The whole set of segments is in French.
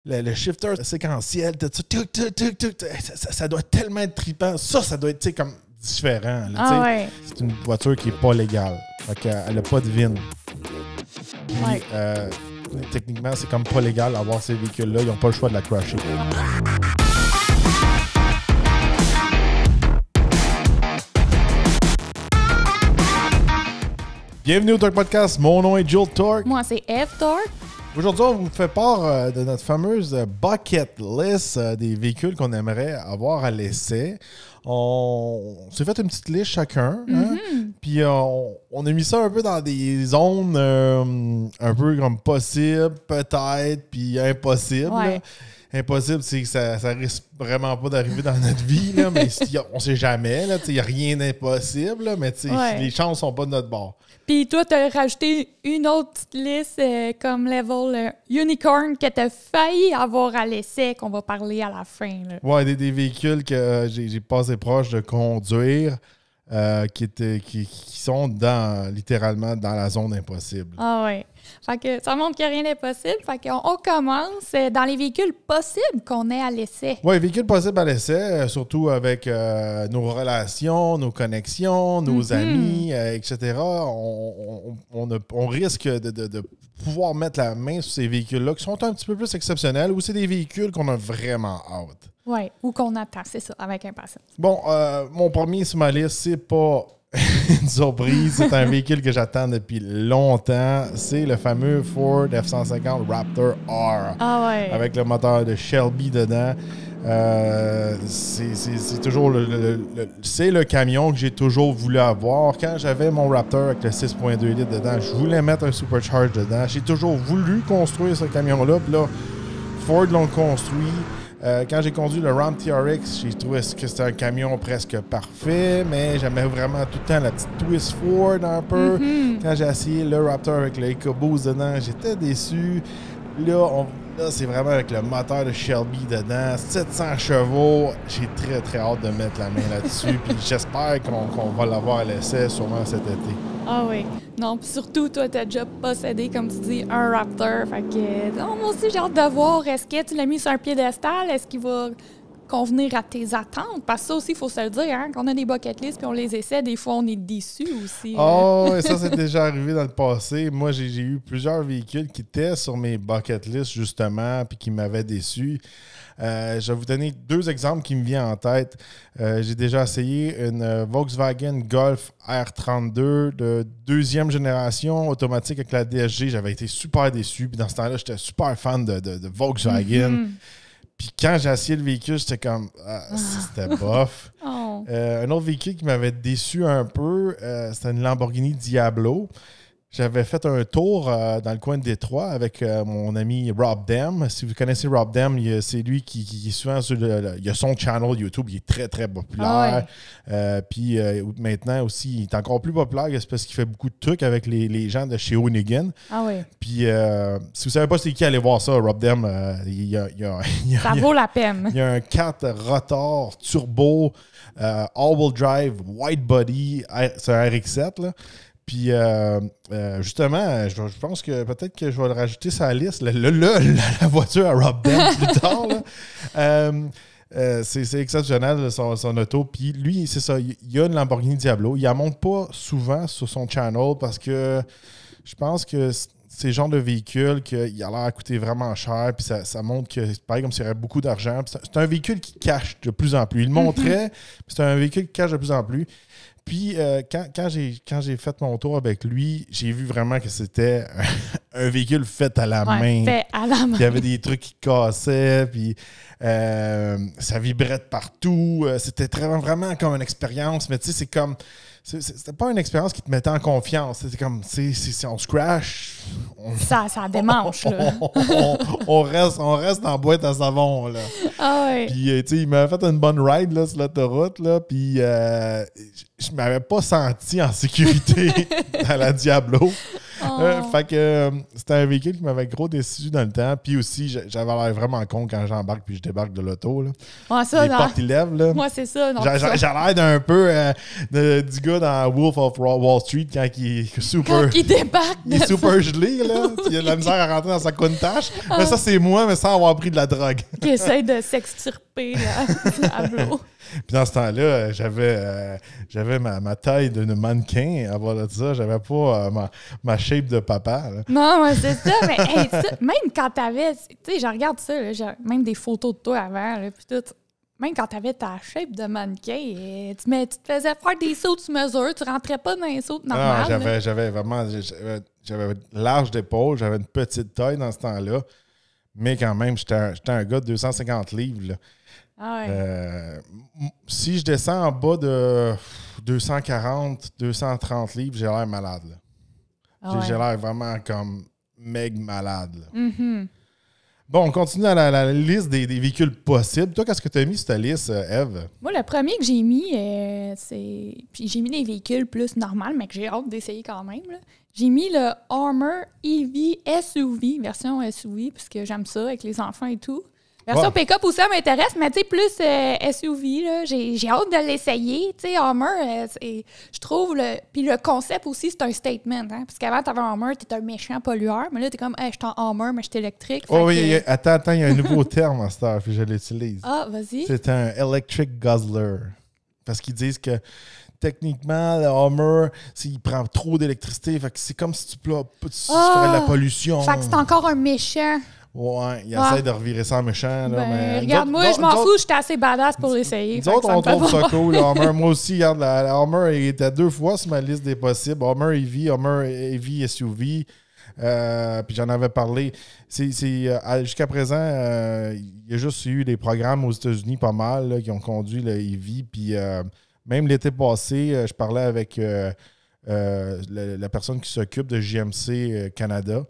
le shifter séquentiel, tout ça, ça doit tellement être trippant. Ça doit être comme différent. Là, ouais. C'est une voiture qui n'est pas légale. Fait qu'elle n'a pas de VIN. Puis, techniquement, c'est comme pas légal d'avoir ces véhicules-là. Ils n'ont pas le choix de la crasher. Bienvenue au Torque Podcast. Mon nom est Joel Torque. Moi, c'est Eve Torque. Aujourd'hui, on vous fait part de notre fameuse bucket list des véhicules qu'on aimerait avoir à l'essai. On s'est fait une petite liste chacun. Hein? Puis on a mis ça un peu dans des zones un peu comme possible, peut-être, puis impossible. Ouais. Là. Impossible, c'est que ça risque vraiment pas d'arriver dans notre vie, là, mais on sait jamais. Il n'y a rien d'impossible, là, mais les chances sont pas de notre bord. Puis toi, tu as rajouté une autre petite liste comme level unicorn que tu as failli avoir à l'essai, qu'on va parler à la fin. Là. Ouais, des véhicules que j'ai passé proche de conduire qui sont littéralement dans la zone impossible. Ah ouais. Fait que ça montre qu'il n'y a rien d'impossible. Fait qu'on commence dans les véhicules possibles qu'on ait à l'essai. Oui, véhicules possibles à l'essai, surtout avec nos relations, nos connexions, nos amis, etc. On risque de pouvoir mettre la main sur ces véhicules-là qui sont un petit peu plus exceptionnels ou c'est des véhicules qu'on a vraiment hâte. Oui, ou qu'on attend, c'est ça, avec impatience. Bon, mon premier sur ma liste, c'est pas une surprise. C'est un véhicule que j'attends depuis longtemps. C'est le fameux Ford F-150 Raptor R. Ah ouais. Avec le moteur de Shelby dedans. C'est toujours c'est le camion que j'ai toujours voulu avoir. Quand j'avais mon Raptor avec le 6.2 litres dedans, je voulais mettre un supercharge dedans. J'ai toujours voulu construire ce camion-là. Puis là, Ford l'ont construit. Quand j'ai conduit le Ram TRX, j'ai trouvé que c'était un camion presque parfait, mais j'aimais vraiment tout le temps la petite twist Ford un peu. Quand j'ai essayé le Raptor avec le EcoBoost dedans, j'étais déçu. Là, c'est vraiment avec le moteur de Shelby dedans, 700 chevaux. J'ai très, très hâte de mettre la main là-dessus. Puis j'espère qu'on va l'avoir à l'essai sûrement cet été. Ah oui. Non, puis surtout, toi, t'as déjà possédé, comme tu dis, un Raptor. Fait que, non, moi aussi, j'ai hâte de voir. Est-ce que tu l'as mis sur un piédestal? Est-ce qu'il va convenir à tes attentes? Parce que ça aussi, il faut se le dire, hein? Quand on a des bucket lists puis on les essaie, des fois, on est déçus aussi. Oh, ça, c'est déjà arrivé dans le passé. Moi, j'ai eu plusieurs véhicules qui étaient sur mes bucket lists, justement, puis qui m'avaient déçu. Je vais vous donner deux exemples qui me viennent en tête. J'ai déjà essayé une Volkswagen Golf R32 de deuxième génération automatique avec la DSG. J'avais été super déçu. Puis dans ce temps-là, j'étais super fan de Volkswagen. Puis quand j'ai essayé le véhicule, j'étais comme... c'était bof. Un autre véhicule qui m'avait déçu un peu, c'était une Lamborghini Diablo. J'avais fait un tour dans le coin de Détroit avec mon ami Rob Dem. Si vous connaissez Rob Dem, c'est lui qui est souvent sur il a son channel YouTube. Il est très, très populaire. Puis maintenant aussi, il est encore plus populaire c'est parce qu'il fait beaucoup de trucs avec les gens de chez Hoonigan. Ah oui. Puis si vous ne savez pas c'est qui, allez voir ça. Rob Dem, ça vaut la peine. Il y a un 4 rotor turbo, all-wheel drive, white body. C'est un RX-7, là. Puis, justement, je pense que peut-être que je vais le rajouter sur la liste. La voiture à Rob Dem plus tard. C'est exceptionnel, son auto. Puis lui, c'est ça, il a une Lamborghini Diablo. Il ne la monte pas souvent sur son channel parce que je pense que c'est le genre de véhicule qu'il a l'air à coûter vraiment cher. Puis ça montre que c'est pareil comme s'il y aurait beaucoup d'argent. C'est un véhicule qui cache de plus en plus. Il le montrait, mais c'est un véhicule qui cache de plus en plus. Puis, quand j'ai fait mon tour avec lui, j'ai vu vraiment que c'était un véhicule fait à la main. Fait à la main. Il y avait des trucs qui cassaient, puis ça vibrait de partout. C'était vraiment comme une expérience, mais tu sais, c'est comme... C'était pas une expérience qui te mettait en confiance. C'était comme, si on se crash... Ça démange, là. on reste en boîte à savon, là. Ah ouais. Puis, tu sais, il m'avait fait une bonne ride, là, sur l'autoroute, là, puis je m'avais pas senti en sécurité dans la Diablo. Fait que c'était un véhicule qui m'avait gros déçu dans le temps. Puis aussi, j'avais l'air vraiment con quand j'embarque puis je débarque de l'auto. Là. Ouais, ça, les portes, ils lèvent. Là. Moi, c'est ça. J'ai l'air d'un peu du gars dans Wolf of Wall Street quand il est super... Quand il débarque. Il est super gelé, là. Il a de la misère à rentrer dans sa couche. Mais ça, c'est moi, mais sans avoir pris de la drogue. Qui essaie de s'extirper, là, Puis dans ce temps-là, j'avais ma taille de mannequin. Avant de ça, j'avais pas ma shape de papa. Là. Non, ouais, c'est ça. Mais hey, ça, même quand t'avais... Tu sais, je regarde ça, là, même des photos de toi avant, là, puis tout. Même quand t'avais ta shape de mannequin, tu te faisais faire des sauts sur mesure. Tu rentrais pas dans les sauts normales. Non, j'avais vraiment... J'avais large d'épaule. J'avais une petite taille dans ce temps-là. Mais quand même, j'étais un gars de 250 livres, là. Ah ouais. Si je descends en bas de 240, 230 livres, j'ai l'air malade. Là. Ah j'ai ouais. l'air vraiment comme meg malade. Là. Mm-hmm. Bon, on continue à la liste des véhicules possibles. Toi, qu'est-ce que tu as mis sur ta liste, Eve? Moi, le premier que j'ai mis, c'est... Puis j'ai mis des véhicules plus normaux, mais que j'ai hâte d'essayer quand même. Là. J'ai mis le Hummer EV SUV, version SUV, puisque j'aime ça avec les enfants et tout. Version pick-up aussi, ça m'intéresse, mais tu sais, plus SUV, là, j'ai hâte de l'essayer. Tu sais, Hummer, je trouve, puis le concept aussi, c'est un statement. Hein, parce qu'avant, t'avais un Hummer, t'es un méchant pollueur, mais là, t'es comme, hey, je suis en Hummer, mais je suis électrique. Oh oui, attends, il y a un nouveau terme à cette heure, puis je l'utilise. Ah, vas-y. C'est un electric guzzler. Parce qu'ils disent que techniquement, le Hummer, il prend trop d'électricité, fait que c'est comme si tu ferais de la pollution. Fait que c'est encore un méchant. Ouais, il essaie de revirer ça en méchant. Là, mais regarde-moi, je m'en fous, j'étais assez badass pour l'essayer. Nous autres, on trouve ça cool, le Hummer. Moi aussi, regarde, la Hummer était 2 fois sur ma liste des possibles. Hummer EV, Hummer EV SUV. Puis j'en avais parlé. Jusqu'à présent, il y a juste eu des programmes aux États-Unis pas mal là, qui ont conduit le EV. Puis même l'été passé, je parlais avec la personne qui s'occupe de JMC Canada.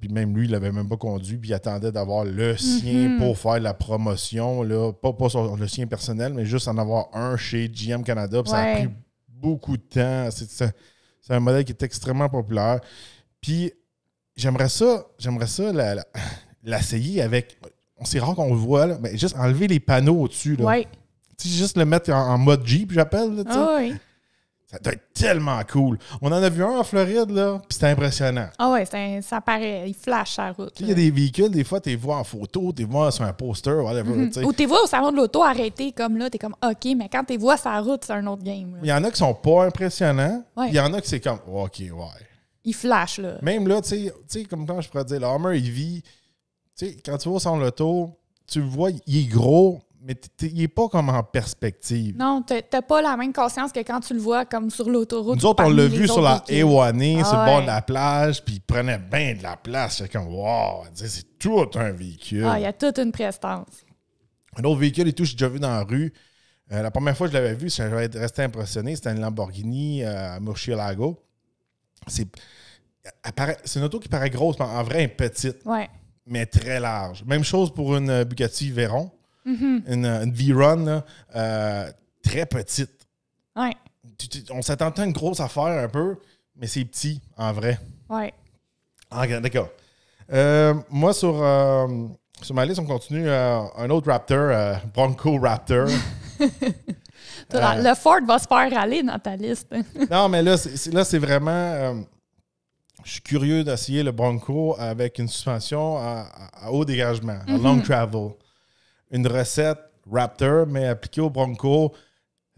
Puis même lui, il l'avait même pas conduit, puis il attendait d'avoir le sien pour faire la promotion. Là. Pas le sien personnel, mais juste en avoir un chez GM Canada. Puis ça a pris beaucoup de temps. C'est un modèle qui est extrêmement populaire. Puis j'aimerais ça l'essayer avec... C'est rare qu'on le voit, là, mais juste enlever les panneaux au-dessus. Là. Ouais. Juste le mettre en mode Jeep, j'appelle. Là, oui. Ça doit être tellement cool. On en a vu un en Floride, là, puis c'était impressionnant. Ah oui, ça paraît. Il flash sur la route. Il y a des véhicules, des fois, tu les vois en photo, tu les vois sur un poster, whatever. Ou tu les vois au salon de l'auto arrêté comme là, t'es comme OK, mais quand tu les vois sur la route, c'est un autre game. Là. Il y en a qui sont pas impressionnants, ouais. Il y en a qui c'est comme OK, ouais. Il flash, là. Même là, tu sais, comme quand je pourrais dire, le Hummer EV, tu sais, quand tu vas au salon de l'auto, tu le vois, il est gros, mais il n'est pas comme en perspective. Non, t'as pas la même conscience que quand tu le vois comme sur l'autoroute. Nous autres, on l'a vu sur la A1A, sur le bord de ouais. la plage, puis il prenait bien de la place. C'est comme, wow, c'est tout un véhicule. Ah, il y a toute une prestance. Un autre véhicule et tout, j'ai déjà vu dans la rue. La première fois que je l'avais vu, j'avais resté impressionné. C'était une Lamborghini à Murcielago. C'est une auto qui paraît grosse, mais en vrai, elle est petite, ouais. mais très large. Même chose pour une Bugatti Veyron. Mm-hmm. Une V-Run, très petite. Ouais. On s'attend à une grosse affaire un peu, mais c'est petit, en vrai. Ouais. Ah, d'accord. Moi, sur ma liste, on continue un autre Raptor, Bronco Raptor. Le Ford va se faire aller dans ta liste. Non, mais là, c'est vraiment... je suis curieux d'essayer le Bronco avec une suspension à haut dégagement, à long travel. Une recette Raptor, mais appliquée au Bronco.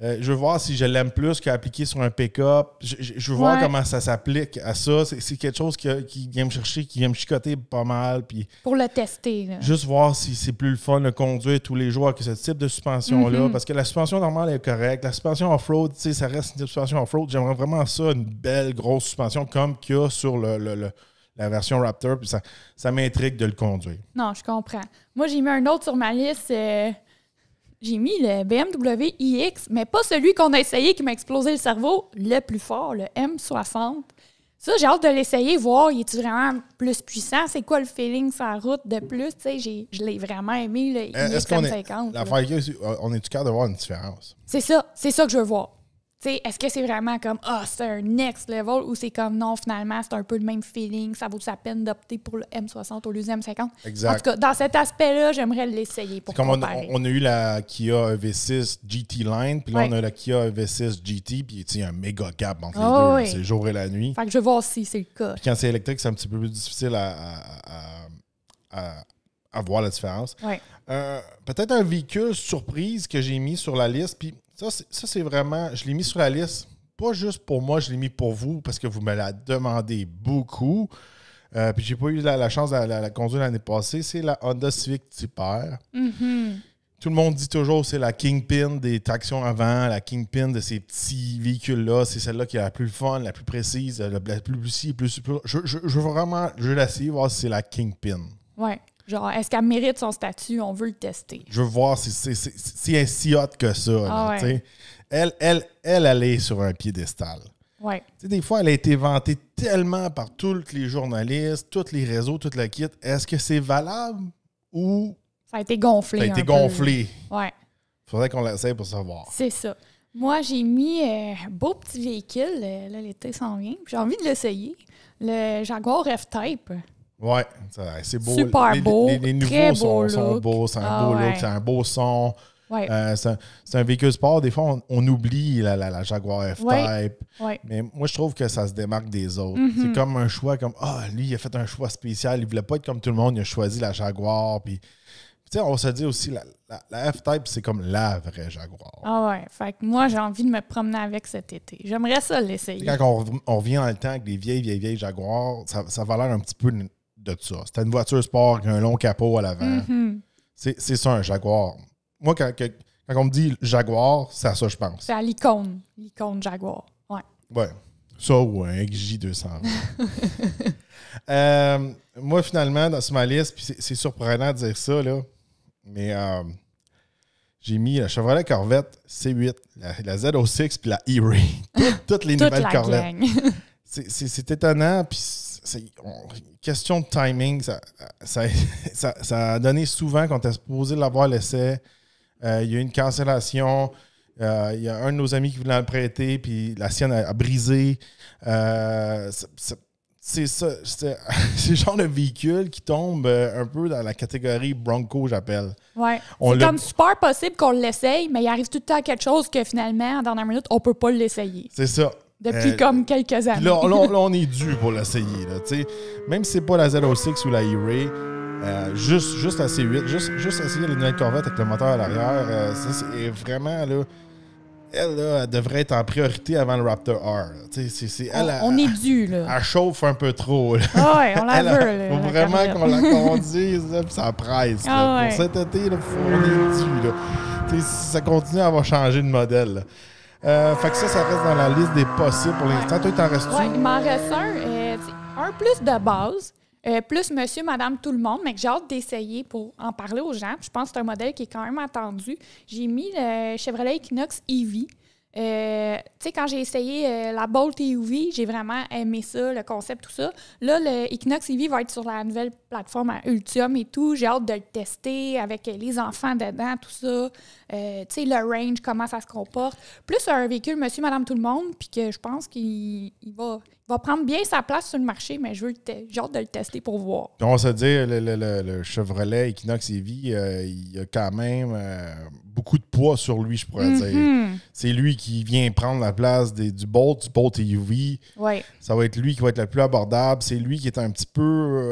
Je veux voir si je l'aime plus qu'appliquer sur un pick-up. Je veux voir comment ça s'applique à ça. C'est quelque chose qui vient me chercher, qui vient me chicoter pas mal. Puis pour le tester. Là. Juste voir si c'est plus le fun de conduire tous les jours avec ce type de suspension-là. Parce que la suspension normale est correcte. La suspension off-road, ça reste une suspension off-road. J'aimerais vraiment ça, une belle grosse suspension comme qu'il y a sur la version Raptor. Puis ça m'intrigue de le conduire. Non, je comprends. Moi, j'ai mis un autre sur ma liste. J'ai mis le BMW iX, mais pas celui qu'on a essayé qui m'a explosé le cerveau, le plus fort, le M60. Ça, j'ai hâte de l'essayer, voir, il est vraiment plus puissant? C'est quoi le feeling sur la route de plus? Tu sais, je l'ai vraiment aimé, le iX M50. L'affaire, on est-tu capable de voir une différence? C'est ça que je veux voir. sais, est-ce que c'est vraiment comme c'est un next level ou c'est comme non, finalement, c'est un peu le même feeling, ça vaut la peine d'opter pour le M60 au lieu du M50? Exact. En tout cas, dans cet aspect-là, j'aimerais l'essayer pour comparer. On a eu la Kia EV6 GT Line, puis là, on a la Kia EV6 GT, puis il y a un méga gap entre les deux. Oui. C'est le jour et la nuit. Fait que je vais voir si c'est le cas. Puis quand c'est électrique, c'est un petit peu plus difficile à voir la différence. Ouais. Peut-être un véhicule surprise que j'ai mis sur la liste, puis ça, c'est vraiment... Je l'ai mis sur la liste, pas juste pour moi, je l'ai mis pour vous, parce que vous me la demandez beaucoup. Puis j'ai pas eu la chance de la conduire l'année passée. C'est la Honda Civic Type R. Mm-hmm. Tout le monde dit toujours que c'est la kingpin des tractions avant, la kingpin de ces petits véhicules-là. C'est celle-là qui est la plus fun, la plus précise, la plus lucide, plus... Je veux vraiment... Je veux l'essayer, voir si c'est la kingpin. Ouais. Genre, est-ce qu'elle mérite son statut? On veut le tester. Je veux voir si c'est si hot que ça. Ah là, ouais. Elle est sur un piédestal. Ouais. Des fois, elle a été vantée tellement par tous les journalistes, tous les réseaux, toute la kit. Est-ce que c'est valable ou ça a été gonflé. Ça a été gonflé. Ouais. Faudrait qu'on l'essaye pour savoir. C'est ça. Moi, j'ai mis un beau petit véhicule. Là, l'été s'en vient. J'ai envie de l'essayer. Le Jaguar F-Type. Ouais, c'est beau. Super beau. Les nouveaux très sont look. beaux. C'est un beau look, c'est un beau son. Ouais. C'est un véhicule sport. Des fois, on oublie la Jaguar F-Type. Ouais. Mais moi, je trouve que ça se démarque des autres. Mm-hmm. C'est comme un choix comme lui, il a fait un choix spécial. Il voulait pas être comme tout le monde. Il a choisi la Jaguar. Puis, on se dit aussi, la F-Type, c'est comme la vraie Jaguar. Ah ouais. Fait que moi, j'ai envie de me promener avec cet été. J'aimerais ça l'essayer. Quand on revient dans le temps avec les vieilles Jaguars, ça va l'air un petit peu de ça. C'était une voiture sport avec un long capot à l'avant. Mm-hmm. C'est ça, un Jaguar. Moi, quand on me dit Jaguar, c'est à ça que je pense. C'est à l'icône Jaguar. Ouais. Ouais. Ça ou un XJ220. Moi, finalement, sur ma liste, puis c'est surprenant de dire ça, là, mais j'ai mis la Chevrolet Corvette C8, la Z06 puis la E-Ray. Toutes les nouvelles Corvettes. C'est étonnant, puis c'est question de timing. Ça a donné souvent quand on était supposé l'avoir l'essai. Il y a eu une cancellation. Il y a un de nos amis qui voulait le prêter, puis la sienne a brisé. C'est ça. C'est le genre de véhicule qui tombe un peu dans la catégorie Bronco, j'appelle. Ouais. C'est comme super possible qu'on l'essaye, mais il arrive tout le temps quelque chose que finalement, en dernière minute, on peut pas l'essayer. C'est ça. Depuis comme quelques années. Là, on est dû pour l'essayer. Là, même si c'est pas la Z06 ou la E-Ray, juste la C8, juste essayer les nouvelles Corvettes avec le moteur à l'arrière, ça, c'est vraiment... là. Elle devrait être en priorité avant le Raptor R. On est dû, là. Elle chauffe un peu trop. Là. Ah ouais, on la veut. Il faut vraiment qu'on la conduise, puis ça presse. Là. Ouais. Pour cet été, on est dû. Là. Si ça continue, elle va changer de modèle. Là. Fait que ça reste dans la liste des possibles pour l'instant. Toi, t'en restes-tu? Oui, il m'en reste un plus de base, plus monsieur, madame, tout le monde, mais que j'ai hâte d'essayer pour en parler aux gens. Je pense que c'est un modèle qui est quand même attendu. J'ai mis le Chevrolet Equinox EV. Tu sais, quand j'ai essayé la Bolt EV, j'ai vraiment aimé ça, le concept, tout ça. Là, le Equinox EV va être sur la nouvelle plateforme Ultium et tout. J'ai hâte de le tester avec les enfants dedans, tout ça. Tu sais, le range, comment ça se comporte. Plus un véhicule monsieur, madame, tout le monde, puis que je pense qu'il va prendre bien sa place sur le marché, mais j'ai hâte de le tester pour voir. Puis on va se dire, le Chevrolet Equinox EV, il a quand même beaucoup de poids sur lui, je pourrais dire. C'est lui qui vient prendre la place du Bolt EV. Ouais. Ça va être lui qui va être le plus abordable. C'est lui qui est un petit peu,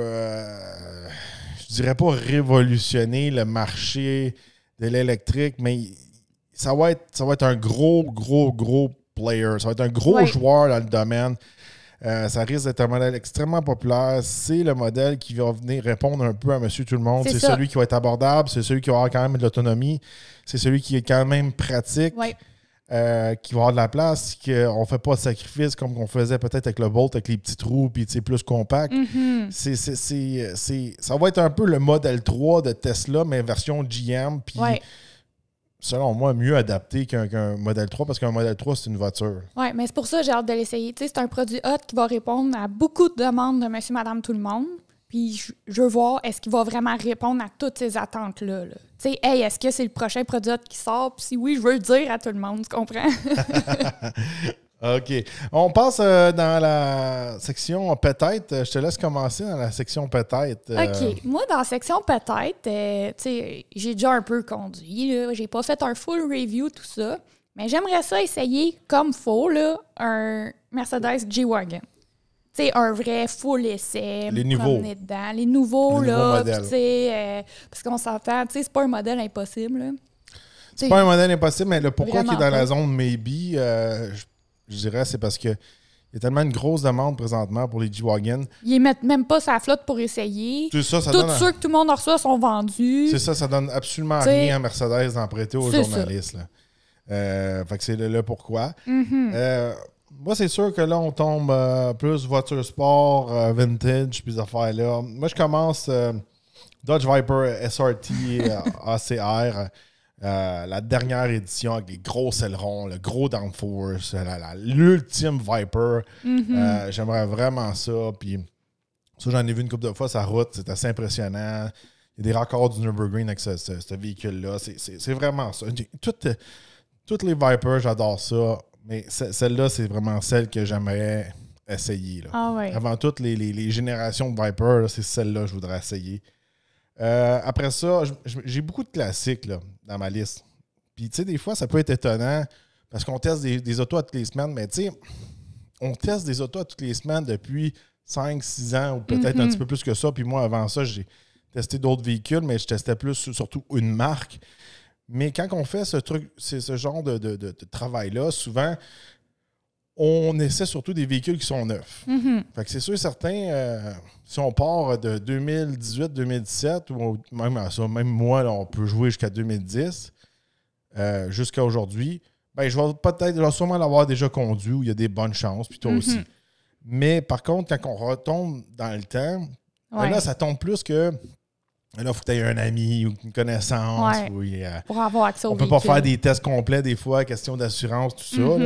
je dirais pas révolutionner le marché de l'électrique, mais ça va être un gros player. Ça va être un gros joueur dans le domaine. Ça risque d'être un modèle extrêmement populaire. C'est le modèle qui va venir répondre un peu à Monsieur Tout-le-Monde. C'est celui qui va être abordable. C'est celui qui va avoir quand même de l'autonomie. C'est celui qui est quand même pratique. Ouais. Qui va avoir de la place, qu'on ne fait pas de sacrifice comme on faisait peut-être avec le Bolt, avec les petits trous, puis plus compact. Ça va être un peu le modèle 3 de Tesla, mais version GM, puis selon moi, mieux adapté qu'un modèle 3, parce qu'un modèle 3, c'est une voiture. Oui, mais c'est pour ça que j'ai hâte de l'essayer. Tu sais, c'est un produit hot qui va répondre à beaucoup de demandes de monsieur, madame, tout le monde. Puis je veux voir, est-ce qu'il va vraiment répondre à toutes ces attentes-là. Là. Tu sais, hey, est-ce que c'est le prochain produit qui sort? Puis si oui, je veux le dire à tout le monde, tu comprends? OK. On passe dans la section peut-être. Je te laisse commencer dans la section peut-être. OK. Moi, dans la section peut-être, tu sais, j'ai déjà un peu conduit. Là. J'ai pas fait un full review, tout ça. Mais j'aimerais ça essayer, comme faut, là, un Mercedes G-Wagon. Tu sais, un vrai full essai. Les nouveaux. Dedans. Les nouveaux, les là. nouveaux Tu sais, parce qu'on s'entend, tu sais, c'est pas un modèle impossible, là. C'est pas un modèle impossible, mais le pourquoi qui est dans pas. la zone maybe, je dirais, c'est parce que il y a tellement une grosse demande présentement pour les G-Wagon. Ils mettent même pas sa flotte pour essayer. Tout ça, Tous ceux que tout le monde reçoit sont vendus. C'est ça, ça donne absolument T'sais, rien à Mercedes d'en prêter aux journalistes. Là. Fait que c'est le pourquoi. Moi, c'est sûr que là, on tombe plus voiture sport, vintage, puis ces affaires-là. Moi, je commence Dodge Viper SRT ACR, la dernière édition avec les gros ailerons, le gros downforce, l'ultime Viper. J'aimerais vraiment ça. Puis ça, j'en ai vu une couple de fois sa route. C'est assez impressionnant. Il y a des records du Nürburgring avec ce véhicule-là. C'est vraiment ça. Toutes les Vipers, j'adore ça. Mais celle-là, c'est vraiment celle que j'aimerais essayer. Là. Ah ouais. Avant toutes les générations de Viper, là, c'est celle-là que je voudrais essayer. Après ça, j'ai beaucoup de classiques là, dans ma liste. Puis, tu sais, des fois, ça peut être étonnant parce qu'on teste des autos à toutes les semaines, mais tu sais, on teste des autos à toutes les semaines depuis 5-6 ans ou peut-être un petit peu plus que ça. Puis moi, avant ça, j'ai testé d'autres véhicules, mais je testais plus surtout une marque. Mais quand on fait ce genre de travail-là, souvent, on essaie surtout des véhicules qui sont neufs. Fait que c'est sûr et certain, si on part de 2018-2017, ou même à ça, même moi, là, on peut jouer jusqu'à 2010, jusqu'à aujourd'hui, ben, je vais sûrement l'avoir déjà conduit, où il y a des bonnes chances, puis toi aussi. Mais par contre, quand on retombe dans le temps, ben là, ça tombe plus que... Là, il faut que tu aies un ami ou une connaissance. Pour avoir accès au véhicule. On peut pas faire des tests complets des fois, question d'assurance, tout ça.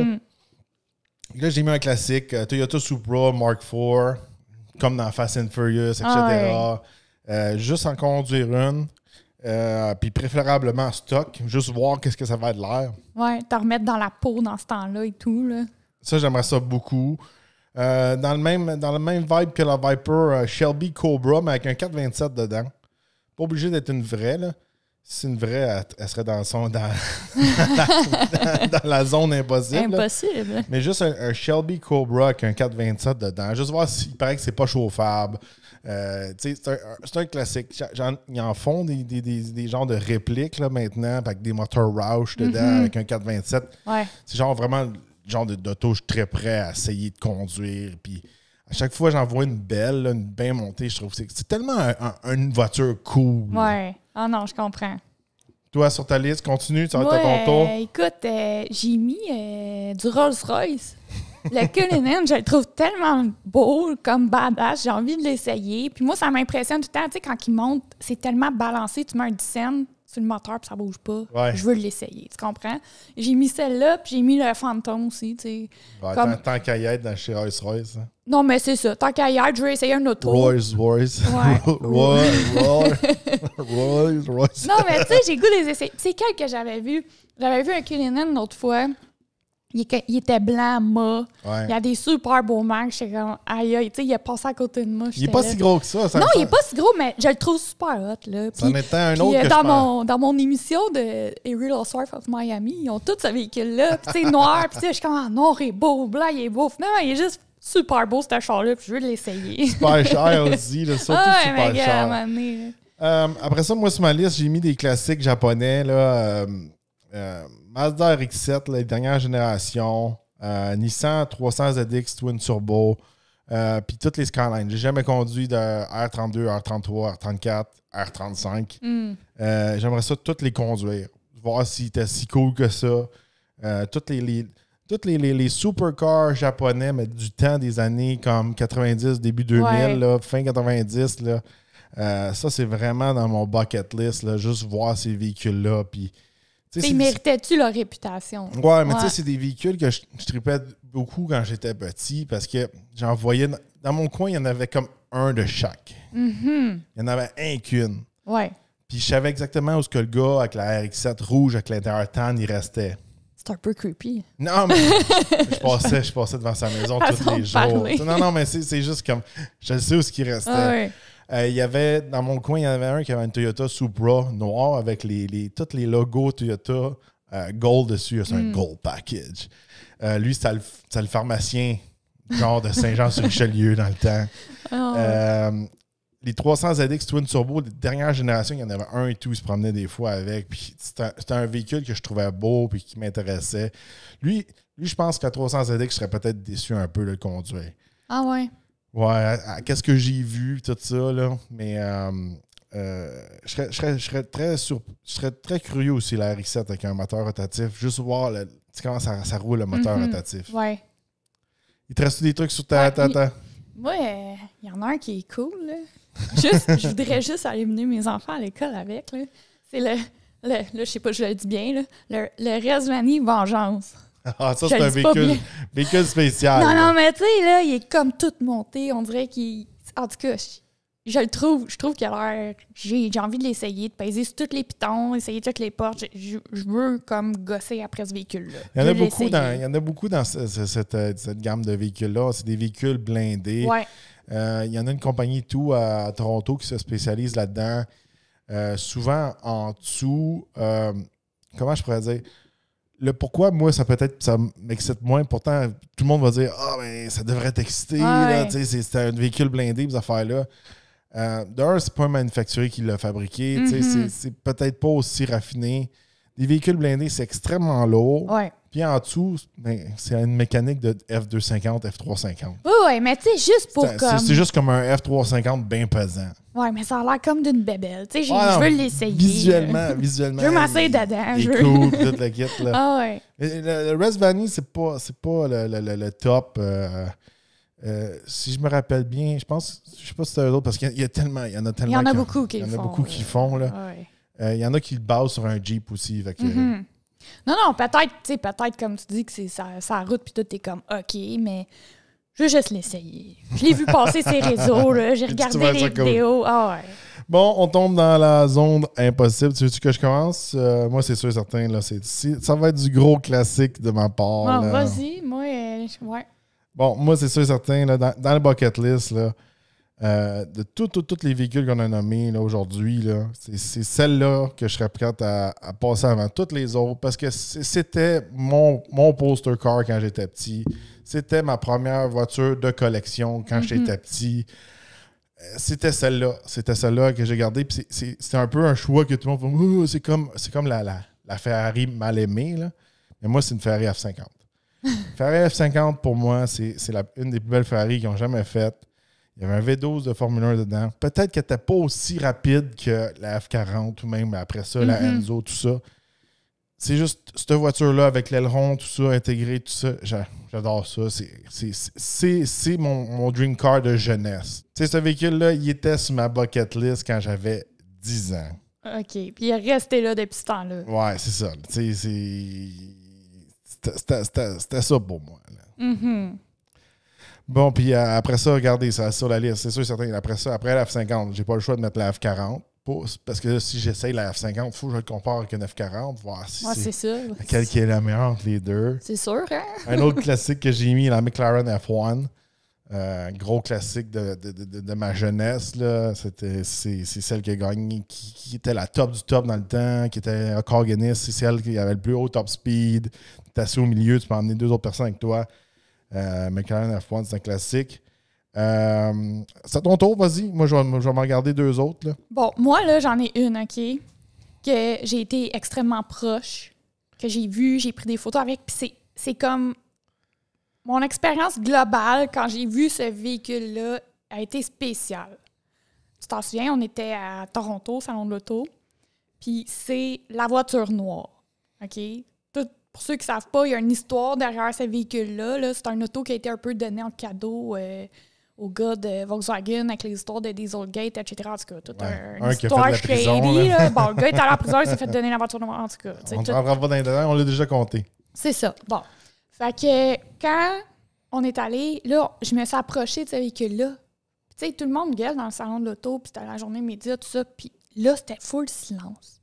Là, j'ai mis un classique, Toyota Supra Mark IV, comme dans Fast and Furious, etc. Juste en conduire une, puis préférablement en stock, juste voir qu'est-ce que ça va être l'air. Ouais, t'en remettre dans la peau dans ce temps-là et tout. Là. Ça, j'aimerais ça beaucoup. Dans le même vibe que la Viper Shelby Cobra, mais avec un 427 dedans. Pas obligé d'être une vraie, là. Si c'est une vraie, elle serait dans la zone impossible. Impossible. Là. Mais juste un Shelby Cobra avec un 427 dedans. Juste voir s'il paraît que c'est pas chauffable. C'est un classique. Ils en font des genres de répliques là, maintenant, avec des moteurs Roush dedans, avec un 427. Ouais. C'est genre vraiment le genre d'auto, je suis très prêt à essayer de conduire. Puis à chaque fois, j'en vois une belle, là, une bien montée. Je trouve que c'est tellement une voiture cool. Ouais. Ah non, je comprends. Toi, sur ta liste, continue, ça va être à ton tour. Écoute, j'ai mis du Rolls-Royce. Le Cullinan, je le trouve tellement beau, comme badass. J'ai envie de l'essayer. Puis moi, ça m'impressionne tout le temps. Tu sais, quand il monte, c'est tellement balancé. Tu mets un 10 cents sur le moteur puis ça bouge pas. Ouais. Je veux l'essayer, tu comprends? J'ai mis celle-là puis j'ai mis le Phantom aussi, tu sais. Ouais, comme... Tant qu'à y être dans chez Rolls-Royce. Hein. Non, mais c'est ça. Tant qu'à y être, je vais essayer un auto. Rolls-Royce. Ouais. Rolls-Royce. Non, mais tu sais, j'ai goût des essais. Tu sais, quel que j'avais vu? J'avais vu un Cullinan une autre fois. Il était blanc, mat. Ouais. Il y a des super beaux marques. J'étais comme, aïe, aïe. Tu sais, il est passé à côté de moi. Il n'est pas si gros que ça. Non, il n'est pas si gros, mais je le trouve super hot. Là. Ça en était un autre que dans mon émission de A Real Housewives of Miami, ils ont tous ce véhicule-là. Puis, tu sais, noir. Puis, je suis comme, ah, noir, il est beau. Blanc, il est beau. Finalement, il est juste super beau, ce char-là. Puis, je veux l'essayer. Super cher aussi. Là, surtout super cher. Après ça, moi, sur ma liste, j'ai mis des classiques japonais. Là, Mazda RX-7, la dernière génération. Nissan 300ZX Twin Turbo. Puis toutes les Skylines. J'ai jamais conduit de R32, R33, R34, R35. J'aimerais ça toutes les conduire. Voir s'ils étaient si cool que ça. Toutes les supercars japonais, mais du temps des années comme 90, début 2000, là, fin 90. Là, ça, c'est vraiment dans mon bucket list. Là, juste voir ces véhicules-là. Puis, ils méritaient-tu leur réputation? Ouais, mais tu sais, c'est des véhicules que je tripais beaucoup quand j'étais petit parce que j'en voyais... Dans mon coin, il y en avait comme un de chaque. Mhm. Il y en avait un qu'une. Ouais. Puis je savais exactement où ce que le gars avec la RX-7 rouge avec l'intérieur tan, il restait. C'est un peu creepy. Non, mais je passais devant sa maison tous les jours. Parler. Non, mais c'est juste comme... Je sais où ce qui restait. Ah ouais. Il y avait, dans mon coin, il y en avait un qui avait une Toyota Supra noire avec tous les logos Toyota Gold dessus. C'est un Gold Package. Lui, c'était le pharmacien genre de Saint-Jean-sur-Richelieu dans le temps. Oh. Les 300 ZX Twin Turbo, de dernière génération, il y en avait un et tout, il se promenait des fois avec. Puis c'était un véhicule que je trouvais beau et qui m'intéressait. Lui, je pense qu'à 300 ZX, je serais peut-être déçu un peu de le conduire. Ah ouais. Ouais, qu'est-ce que j'ai vu, tout ça, là. Mais je serais très curieux aussi, la RX-7 avec un moteur rotatif. Juste voir comment ça roule, le moteur rotatif. Ouais. Il te reste des trucs sur ta... Moi, il y en a un qui est cool, là. Je voudrais juste aller mener mes enfants à l'école avec, là. C'est là, je sais pas, je le dis bien, là, le Resvani Vengeance. Ah, ça, c'est un véhicule spécial. Non, mais tu sais, là, il est comme tout monté. On dirait qu'il... En tout cas, je trouve qu'il a l'air... J'ai envie de l'essayer, de peser sur tous les pitons, essayer toutes les portes. Je veux comme gosser après ce véhicule-là. Il y en a beaucoup dans cette gamme de véhicules-là. C'est des véhicules blindés. Ouais. Il y en a une compagnie tout à Toronto qui se spécialise là-dedans. Souvent, en dessous... comment je pourrais dire... Le pourquoi, moi, ça m'excite moins. Pourtant, tout le monde va dire « Ah, mais ça devrait t'exciter. Ouais. C'est un véhicule blindé, ces affaires-là. » D'ailleurs, c'est pas un manufacturier qui l'a fabriqué. C'est peut-être pas aussi raffiné. Les véhicules blindés, c'est extrêmement lourd. Ouais. Puis en dessous, c'est une mécanique de F250, F350. Oui, mais tu sais, juste pour comme... C'est juste comme un F350 bien pesant. Ouais, mais ça a l'air comme d'une bébelle. Tu sais, je veux l'essayer. Visuellement. Je veux m'asseoir dedans. Il est cool, toute la kit, là. Ah ouais. Le Resvani, c'est pas le top. Si je me rappelle bien, je sais pas si c'est eux autres, parce qu'il y en a tellement. Il y en a beaucoup qui le font. Il y en a beaucoup qui font, là. Ouais. Il y en a qui le basent sur un Jeep aussi. Fait que, Non, peut-être comme tu dis que c'est sa route puis tout est comme OK, mais je veux juste l'essayer. Je l'ai vu passer ses réseaux, là, j'ai regardé les vidéos. Ah ouais. Bon, on tombe dans la zone impossible. Tu veux-tu que je commence? Moi, c'est sûr et certain, là, ça va être du gros classique de ma part. Bon, vas-y, moi, ouais. Bon, moi, c'est sûr et certain, là, dans le bucket list, là, de tous les véhicules qu'on a nommés là, aujourd'hui, là, c'est celle-là que je serais prête à passer avant toutes les autres parce que c'était mon poster car quand j'étais petit. C'était ma première voiture de collection quand j'étais petit. C'était celle-là que j'ai gardée. Puis c'est un peu un choix que tout le monde fait. C'est comme la Ferrari mal aimée. Là. Mais moi, c'est une Ferrari F50. Ferrari F50, pour moi, c'est une des plus belles Ferrari qu'ils ont jamais faites. Il y avait un V12 de Formule 1 dedans. Peut-être qu'elle n'était pas aussi rapide que la F40 ou même après ça, la Enzo, tout ça. C'est juste cette voiture-là avec l'aileron, tout ça, intégré, tout ça. J'adore ça. C'est mon dream car de jeunesse. Tu sais, ce véhicule-là, il était sur ma bucket list quand j'avais 10 ans. OK. Puis il est resté là depuis ce temps-là. Ouais, c'est ça. Tu sais, c'était ça pour moi. Là. Bon, puis après ça, regardez, ça sur la liste. C'est sûr, certain. Après la F50, j'ai pas le choix de mettre la F40. Parce que là, si j'essaye la F50, il faut que je le compare avec une F40, voir si c'est ça. Laquelle qui est la meilleure entre les deux. C'est sûr, hein? Un autre classique que j'ai mis, la McLaren F1. Gros classique de ma jeunesse. Là. C'est celle qui a gagné, qui était la top du top dans le temps, qui était encore Guinness. C'est celle qui avait le plus haut top speed. Tu es assis au milieu, tu peux emmener 2 autres personnes avec toi. McLaren F1, c'est un classique. C'est à ton tour, vas-y. Moi, je vais m'en regarder 2 autres. Là. Bon, moi, là, j'en ai une, OK, que j'ai été extrêmement proche, que j'ai vu, j'ai pris des photos avec, puis c'est comme... Mon expérience globale, quand j'ai vu ce véhicule-là, a été spéciale. Tu t'en souviens, on était à Toronto, Salon de l'Auto, puis c'est la voiture noire, OK? Pour ceux qui ne savent pas, il y a une histoire derrière ce véhicule-là. Là. C'est un auto qui a été un peu donné en cadeau au gars de Volkswagen avec les histoires de Dieselgate, etc. En tout cas, toute une histoire shady. Là. Bon, le gars est allé en prison, il s'est fait donner la voiture noire. En tout cas, on ne rentre pas dans les détails, on l'a déjà compté. C'est ça. Bon. Fait que quand on est allé, là, je me suis approchée de ce véhicule-là. Tu tu sais, tout le monde gueule dans le salon de l'auto, puis c'était la journée média, tout ça. Puis là, c'était full silence.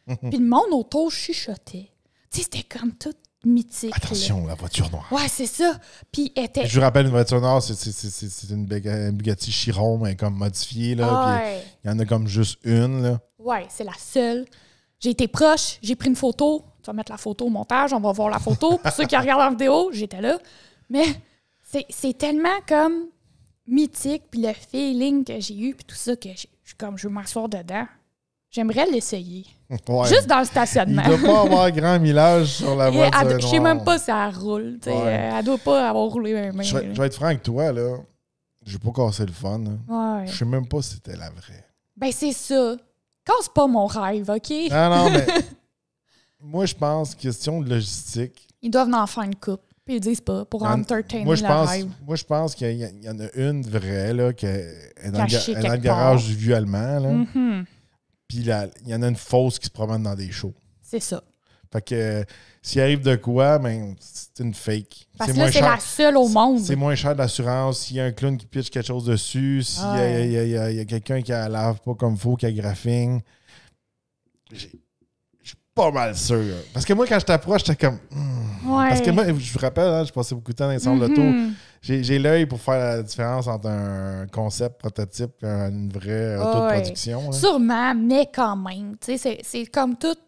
Puis le monde autour chuchotait. Tu sais, c'était comme tout mythique. Attention, là. la voiture noire. Ouais, c'est ça. Puis était... Je vous rappelle, une voiture noire, c'est une Bugatti Chiron, mais comme modifiée. Là. Ouais. Il y en a comme juste une. Là. Ouais, c'est la seule. J'ai été proche, j'ai pris une photo. Tu vas mettre la photo au montage, on va voir la photo. Pour ceux qui regardent la vidéo, j'étais là. Mais c'est tellement comme mythique, puis le feeling que j'ai eu, puis tout ça, que je veux m'asseoir dedans. J'aimerais l'essayer. Ouais. Juste dans le stationnement. Il ne doit pas avoir grand millage sur la voiture noire. Je sais même pas si elle roule. Ouais. Elle doit pas avoir roulé un main. Je vais être franc avec toi, là. J'ai pas cassé le fun. Là. Ouais. Je sais même pas si c'était la vraie. Ben, c'est ça. Casse pas mon rêve, OK? Non, mais moi, je pense, question de logistique. Ils doivent en faire une coupe. Puis ils disent pas, pour entertainer le rêve. Moi, je pense qu'il y en a une vraie, là, qui est dans Cachée le garage du vieux allemand, là. Mm-hmm. Puis il y en a une fausse qui se promène dans des shows. C'est ça. Fait que s'il arrive de quoi, ben, c'est une fake. Parce que là, c'est la seule au monde. C'est moins cher d'assurance. S'il y a un clown qui pitche quelque chose dessus, s'il y a quelqu'un qui la lave pas comme il faut, qui a graphing, je suis pas mal sûr. Parce que moi, quand je t'approche, j'étais comme... Ouais. Parce que moi, je vous rappelle, hein, j'ai passé beaucoup de temps dans les salons de l'auto. J'ai l'œil pour faire la différence entre un concept prototype et une vraie auto de production. Là. Sûrement, mais quand même. C'est comme toute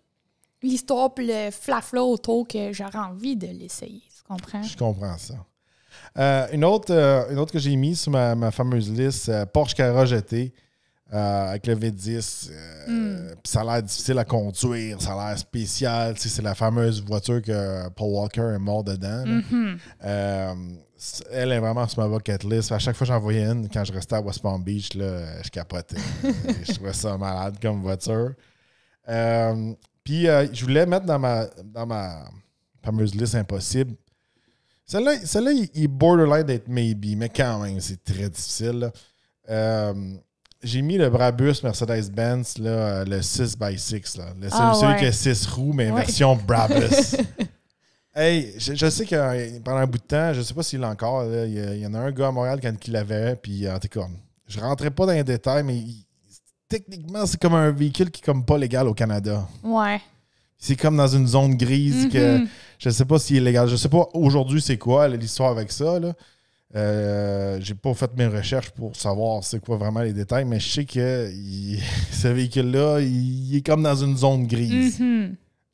l'histoire puis le flafla autour que j'aurais envie de l'essayer. Tu comprends? Je comprends ça. Une autre que j'ai mise sur ma fameuse liste, Porsche Carrera GT. Avec le V10, puis ça a l'air difficile à conduire, ça a l'air spécial. C'est la fameuse voiture que Paul Walker est mort dedans. Elle est vraiment sur ma bucket list. À chaque fois que j'en voyais une, quand je restais à West Palm Beach, là, je capotais. Je trouvais ça malade comme voiture. Puis je voulais mettre dans ma fameuse liste impossible. Celle-là, il est borderline d'être maybe, mais quand même, c'est très difficile. J'ai mis le Brabus Mercedes-Benz, là, le 6x6. Là. Celui qui a 6 roues, mais version Brabus. Hey, je sais que pendant un bout de temps, je sais pas s'il l'a encore, là, il y en a un gars à Montréal qui l'avait, puis en tout cas, je rentrais pas dans les détails, mais techniquement, c'est comme un véhicule qui est comme pas légal au Canada. Ouais. C'est comme dans une zone grise que je sais pas s'il est légal. Je sais pas aujourd'hui c'est quoi l'histoire avec ça, là. J'ai pas fait mes recherches pour savoir c'est quoi vraiment les détails, mais je sais que ce véhicule-là, il est comme dans une zone grise.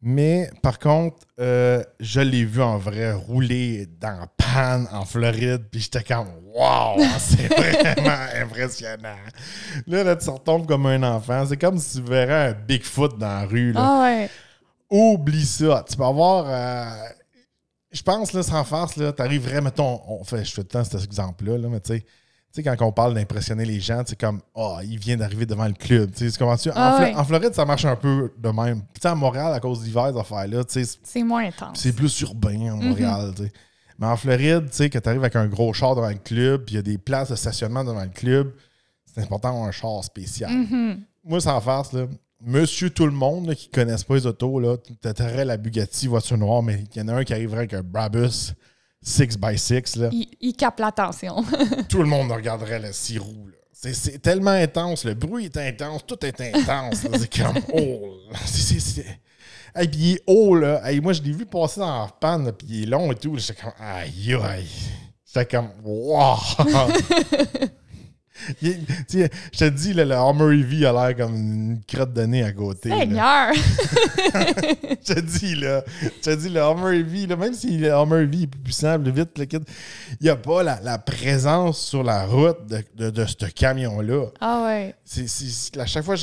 Mais par contre, je l'ai vu en vrai rouler dans panne en Floride, puis j'étais comme wow, c'est vraiment impressionnant. Là, tu retombes comme un enfant. C'est comme si tu verrais un Bigfoot dans la rue. Là. Ah ouais. Oublie ça. Tu peux avoir. Je pense, là, sans farce, là, t'arriverais, mettons, je fais tout le temps cet exemple-là, là, mais tu sais, quand on parle d'impressionner les gens, c'est comme, il vient d'arriver devant le club. Tu comprends-tu? En Floride, ça marche un peu de même. Tu sais, à Montréal, à cause d'hiver, ces affaires-là, tu sais. C'est moins intense. C'est plus urbain, à Montréal, tu sais. Mais en Floride, tu sais, quand t'arrives avec un gros char devant le club, puis il y a des places de stationnement devant le club, c'est important d'avoir un char spécial. Moi, sans farce, là, monsieur tout le monde là, qui ne connaissent pas les autos, là, t'aurais la Bugatti voiture noire, mais il y en a un qui arriverait avec un Brabus 6x6. Là. Il capte l'attention. Tout le monde regarderait le 6 roues. C'est tellement intense. Le bruit est intense. Tout est intense. C'est comme Hey, puis il est haut, là. Hey, moi, je l'ai vu passer dans la panne, puis il est long et tout. J'étais comme aïe, aïe. J'étais comme wow. Je te dis, là, le Hummer EV a l'air comme une crotte de nez à côté. Seigneur! Je te dis, le Hummer EV, là, même si le Hummer EV est plus puissant, plus vite, il n'y a pas la présence sur la route de ce camion-là. Ah ouais. À chaque fois,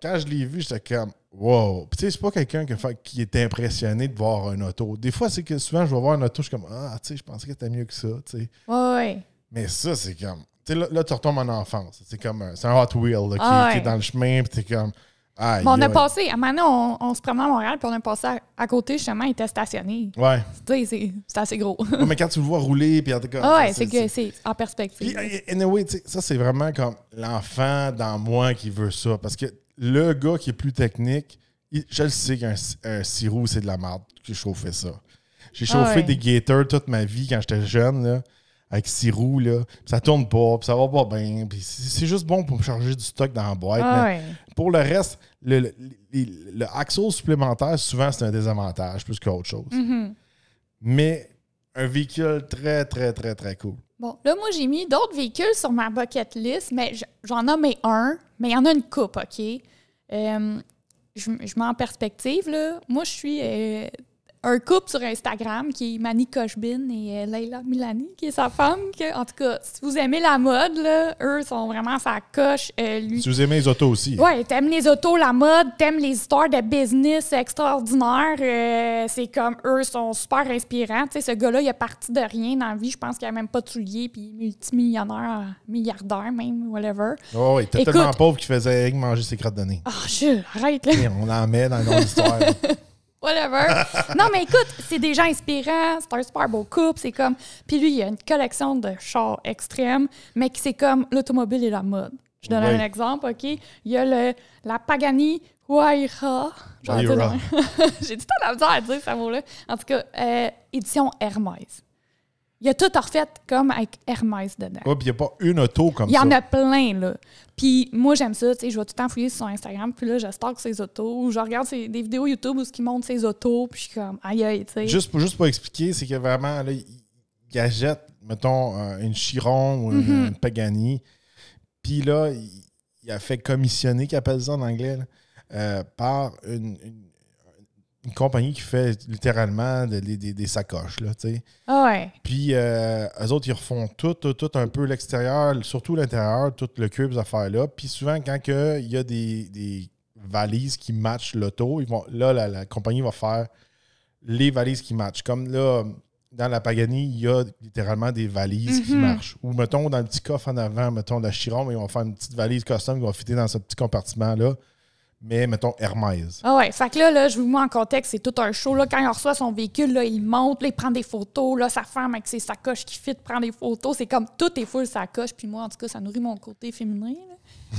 quand je l'ai vu, j'étais comme wow. Puis tu sais, c'est pas quelqu'un qui est impressionné de voir un auto. Des fois, c'est que souvent, je vais voir un auto, je suis comme tu sais, je pensais que c'était mieux que ça, tu sais. Ouais. Mais ça, c'est comme... Là, tu retombes en enfance. C'est un Hot Wheel là, qui est dans le chemin, puis t'es comme... on a passé... À un moment donné, on se promenait à Montréal, puis on a passé à côté, justement, il était stationné. Ouais. Tu sais, c'est assez gros. Mais quand tu le vois rouler, puis en tout cas... Ouais, c'est en perspective. Puis, anyway, ça, c'est vraiment comme l'enfant dans moi qui veut ça. Parce que le gars qui est plus technique, je le sais qu'un 6 roues, c'est de la merde que je chauffais ça. J'ai chauffé des Gators toute ma vie quand j'étais jeune, là. avec 6 roues, là, puis ça tourne pas, puis ça va pas bien. Puis c'est juste bon pour me charger du stock dans la boîte. Mais pour le reste, le axle supplémentaire, souvent, c'est un désavantage plus qu'autre chose. Mais un véhicule très, très, très, très cool. Bon, là, moi, j'ai mis d'autres véhicules sur ma bucket list, mais j'en nomme un, mais il y en a une coupe, OK? Je mets en perspective, là. Moi, je suis un couple sur Instagram qui est Manny Kochbin et Leila Milani, qui est sa femme. En tout cas, si vous aimez la mode, là, eux sont vraiment sa coche. Lui... Si vous aimez les autos aussi. Oui, t'aimes les autos, la mode, t'aimes les histoires de business extraordinaires. C'est comme eux sont super inspirants. Tu sais, ce gars-là, il est parti de rien dans la vie. Je pense qu'il n'a même pas de souliers, puis multimillionnaire, milliardaire même, whatever. Oh, oui, t'es tellement pauvre qu'il faisait rien que manger ses crottes de nez. Ah, Jules, arrête, là. Et on en met dans nos histoires. Whatever. Non, mais écoute, c'est des gens inspirants, c'est un super beau couple, c'est comme... Puis lui, il a une collection de chars extrêmes, mais qui c'est comme l'automobile et la mode. Je donne un exemple, OK? Il y a la Pagani Huayra. J'ai du temps à dire à dire ce mot-là. En tout cas, édition Hermès. Il y a tout refait comme avec Hermès dedans. Oui, puis il n'y a pas une auto comme ça. Il y en a plein, là. Puis moi, j'aime ça, tu sais, je vais tout le temps fouiller sur son Instagram, puis là, je stalk ses autos, ou je regarde des vidéos YouTube où il montre ses autos, puis je suis comme, aïe, aïe, tu sais. Juste pour expliquer, c'est que vraiment, là, il achète, mettons, une Chiron ou une Pagani, puis là, il a fait commissionner, qu'ils appellent ça en anglais, là, par une compagnie qui fait littéralement des sacoches, là, tu sais. Ah ouais. Puis, eux autres, ils refont tout un peu l'extérieur, surtout l'intérieur, tout le cube, ces affaires-là. Puis souvent, quand il y a des valises qui matchent l'auto, la compagnie va faire les valises qui matchent. Comme là, dans la Pagani, il y a littéralement des valises qui marchent. Ou, mettons, dans le petit coffre en avant, mettons, de la Chiron, ils vont faire une petite valise custom qui va fitter dans ce petit compartiment-là. Mais, mettons, Hermès. Ah ouais, fait que là, je vous mets en contexte, c'est tout un show. Là, quand il reçoit son véhicule, là, il monte, là, il prend des photos. Là, sa femme avec ses sacoches qui fit prend des photos. C'est comme tout est full sacoche. Puis moi, en tout cas, ça nourrit mon côté féminin.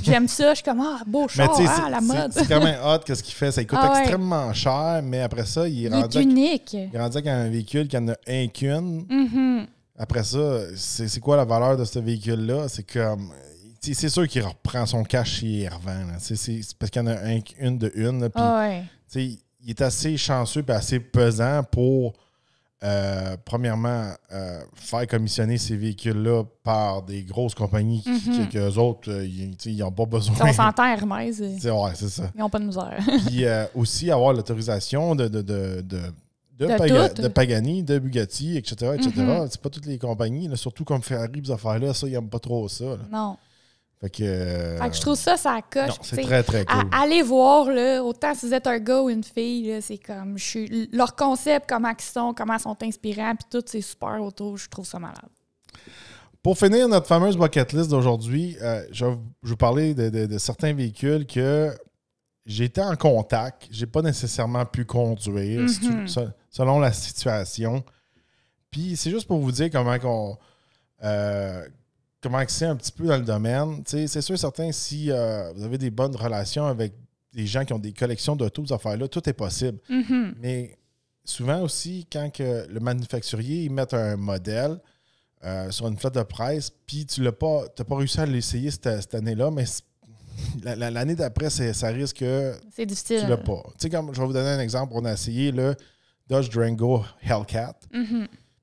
J'aime ça. Je suis comme, beau char, la mode. C'est quand même hot qu'est-ce qu'il fait. Ça coûte extrêmement cher, mais après ça, il est rendu unique. Il est rendu avec un véhicule qui en a un qu'une. Après ça, c'est quoi la valeur de ce véhicule-là? C'est comme... C'est sûr qu'il reprend son cash et il revend. C'est parce qu'il y en a une de une. Puis, il est assez chanceux et assez pesant pour, premièrement, faire commissionner ces véhicules-là par des grosses compagnies qu'eux autres, ils n'ont pas besoin. On s'entend Hermès. Ouais, c'est ça. Ils n'ont pas de misère. Puis aussi avoir l'autorisation de Pagani, de Bugatti, etc. C'est pas toutes les compagnies, là, surtout comme Ferrari, ces affaires-là, ça, ils n'aiment pas trop ça. Là. Non. Fait que je trouve ça coche. Non, c'est très, très cool. Allez voir, là, autant si vous êtes un gars ou une fille, là, c'est comme... leur concept, comment ils sont inspirants, puis tout, c'est super autour. Je trouve ça malade. Pour finir notre fameuse bucket list d'aujourd'hui, je vais vous parler de certains véhicules que j'ai été en contact. J'ai pas nécessairement pu conduire, selon la situation. Puis c'est juste pour vous dire comment c'est un petit peu dans le domaine. T'sais, c'est sûr certain, si vous avez des bonnes relations avec des gens qui ont des collections d'autos, ces affaires-là, tout est possible. Mais souvent aussi, quand le manufacturier ils met un modèle sur une flotte de presse, puis tu n'as pas réussi à l'essayer cette année-là, mais l'année d'après, ça risque que c'est difficile. Tu l'as pas. Comme je vais vous donner un exemple. On a essayé le Dodge Durango Hellcat.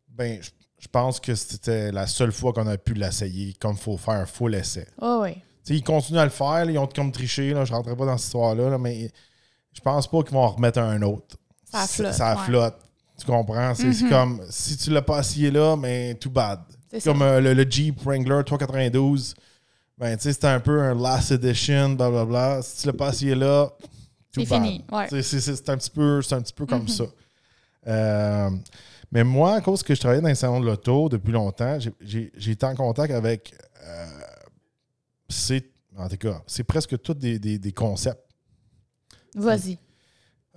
Ben, je pense que c'était la seule fois qu'on a pu l'essayer, comme il faut faire un full essai. Oh oui. Ils continuent à le faire, là, ils ont comme triché, là, je ne rentrerai pas dans cette histoire-là, là, mais je pense pas qu'ils vont en remettre un autre. Ça flotte. Tu comprends? C'est comme, si tu ne l'as pas essayé là, mais too bad. C'est comme le Jeep Wrangler 392. Ben, c'était un peu un last edition, blablabla. Si tu ne l'as pas essayé là, c'est fini. Ouais. C'est un petit peu comme ça. Mais moi, à cause que je travaillais dans les salons de l'auto depuis longtemps, j'ai été en contact avec... en tout cas, c'est presque tous des concepts. Vas-y.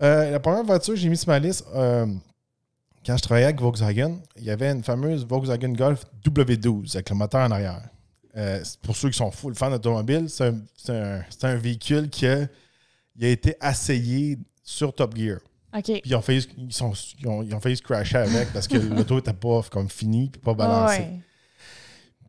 La première voiture que j'ai mise sur ma liste, quand je travaillais avec Volkswagen, il y avait une fameuse Volkswagen Golf W12 avec le moteur en arrière. Pour ceux qui sont full fans d'automobile, c'est un véhicule qui a été essayé sur Top Gear. Okay. Puis ils ont failli se crasher avec parce que l'auto n'était pas comme fini et pas balancé.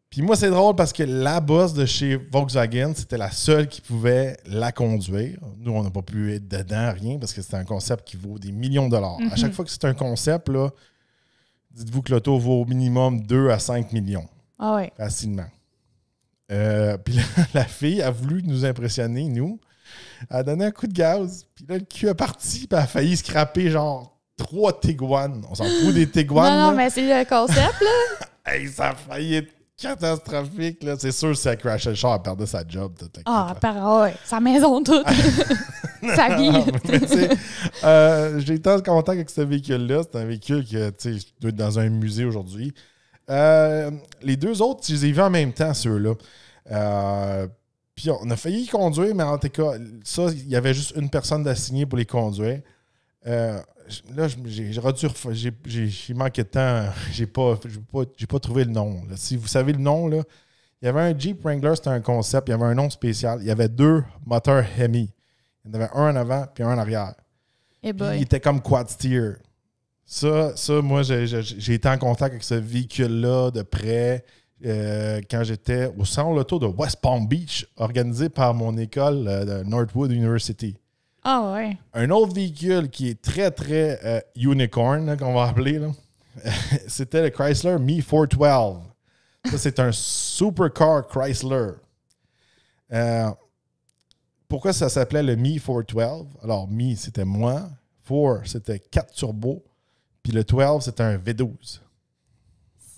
Puis moi, c'est drôle parce que la boss de chez Volkswagen, c'était la seule qui pouvait la conduire. Nous, on n'a pas pu être dedans, rien, parce que c'est un concept qui vaut des millions de dollars. À chaque fois que c'est un concept, là, dites-vous que l'auto vaut au minimum 2 à 5 millions. Ah ouais. Facilement. Puis là, la fille a voulu nous impressionner, nous. Elle a donné un coup de gaz. Puis là, le cul est parti. Puis elle a failli scraper genre 3 Tiguan. On s'en fout des Tiguan. Non, mais c'est le concept, là. Hey, ça a failli être catastrophique. Là. C'est sûr que si elle crashait le char, elle perdait sa job. Ouais. Sa maison toute. Sa vie. J'ai été en contact avec ce véhicule-là. C'est un véhicule qui doit être dans un musée aujourd'hui. Les deux autres, je les ai vus en même temps, ceux-là. Puis on a failli conduire, mais en tout cas, ça, il y avait juste une personne d'assignée pour les conduire. Là, j'ai manqué de temps. J'ai pas trouvé le nom. Là. Si vous savez le nom, là, il y avait un Jeep Wrangler, c'était un concept. Il y avait un nom spécial. Il y avait 2 moteurs Hemi. Il y en avait un en avant puis un en arrière. Puis il était comme quad steer. Ça, moi, j'ai été en contact avec ce véhicule-là de près quand j'étais au salon l'auto de West Palm Beach, organisé par mon école de Northwood University. Ah ouais. Un autre véhicule qui est très, très unicorn, là, qu'on va appeler, là, c'était le Chrysler Me 412. Ça, c'est un supercar Chrysler. Pourquoi ça s'appelait le Me 412? Alors, Me, c'était moi. 4, c'était 4 turbos. Puis le 12, c'était un V12.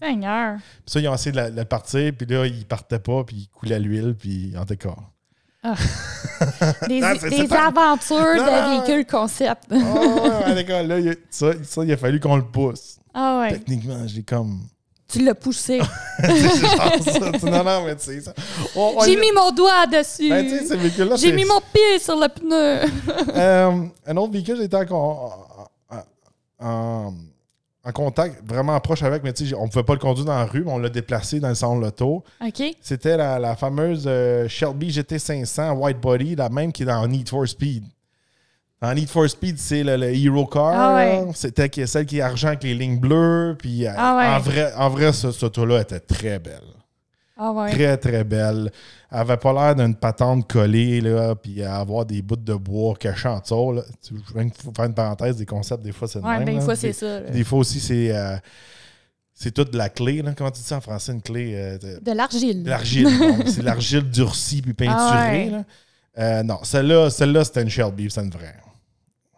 Seigneur. Puis ça, ils ont essayé de le partir. Puis là, il partait pas. Puis il coulait l'huile. Puis en tout cas. Ah. Des aventures de véhicules concept. D'accord. Là, ça, il a fallu qu'on le pousse. Ah ouais. Techniquement, j'ai comme... Tu l'as poussé. C'est genre ça. Non, mais tu sais ça. J'ai mis mon doigt dessus. Ben, tu sais, ces véhicules-là, j'ai mis mon pied sur le pneu. Un autre véhicule, j'étais en contact vraiment proche avec, mais tu sais, on ne pouvait pas le conduire dans la rue, mais on l'a déplacé dans le salon de l'auto. OK. C'était la fameuse Shelby GT500 White Body, la même qui est dans Need for Speed. Dans Need for Speed, c'est le Hero Car. Ah ouais. C'était celle qui est argent avec les lignes bleues. Puis en vrai, cette auto-là était très belle. Ah ouais. Très, très belle. Elle avait pas l'air d'une patente collée, là, puis avoir des bouts de bois cachés en dessous. Là. Je vais faire une parenthèse, des concepts, des fois, c'est le même. Des fois, c'est ça. Des fois aussi, c'est toute de la clé. Là. Comment tu dis ça en français, une clé? De l'argile. De l'argile. Bon, c'est l'argile durcie puis peinturée. Non, celle-là, c'était une Shelby, c'est une vraie.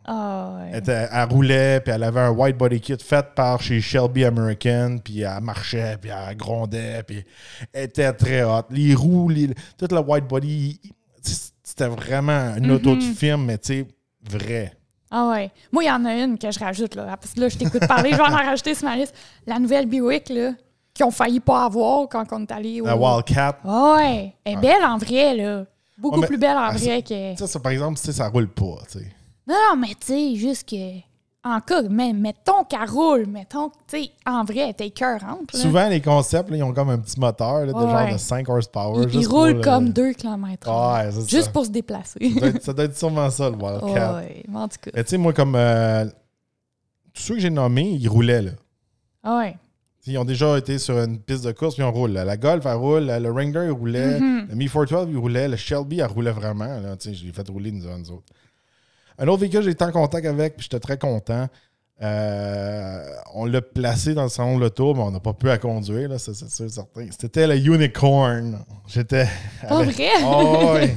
Ah ouais. Elle roulait, puis elle avait un white body kit fait par chez Shelby American, puis elle marchait, puis elle grondait, puis elle était très haute. Les roues, tout le white body, c'était vraiment une auto de film, mais tu sais, vrai. Ah ouais. Moi, il y en a une que je rajoute, là, parce que là, je t'écoute parler, je vais en rajouter sur ma liste. La nouvelle Buick, là, qui ont failli pas avoir quand on est allé au... La Wildcat. Ah ouais. Elle est belle en vrai, là. Beaucoup plus belle en vrai que... Ça, par exemple, ça roule pas, tu sais. Non, mais tu sais, juste que... En cas, mettons qu'elle roule, mettons, tu sais, en vrai, elle était écœurante. Souvent, les concepts, là, ils ont comme un petit moteur là, de genre de 5 horsepower. Ils roulent comme 2 km. Ouais, c'est juste ça. pour se déplacer. Ça doit être sûrement ça, le Wildcat. Ouais, en tout cas. Tu sais, moi, comme tous ceux que j'ai nommés, ils roulaient, là. Ah ouais. Ils ont déjà été sur une piste de course, puis on roule. La Golf, elle roule. Le Wrangler, il roulait. Le Me 412, il roulait. Le Shelby, elle roulait vraiment. Là. Je l'ai fait rouler nous autres. Un autre véhicule, j'ai été en contact avec, puis j'étais très content. On l'a placé dans le salon de l'auto, mais on n'a pas pu la conduire, là, c'est sûr, certain. C'était le Unicorn. J'étais. Pas vrai? Oh, ouais.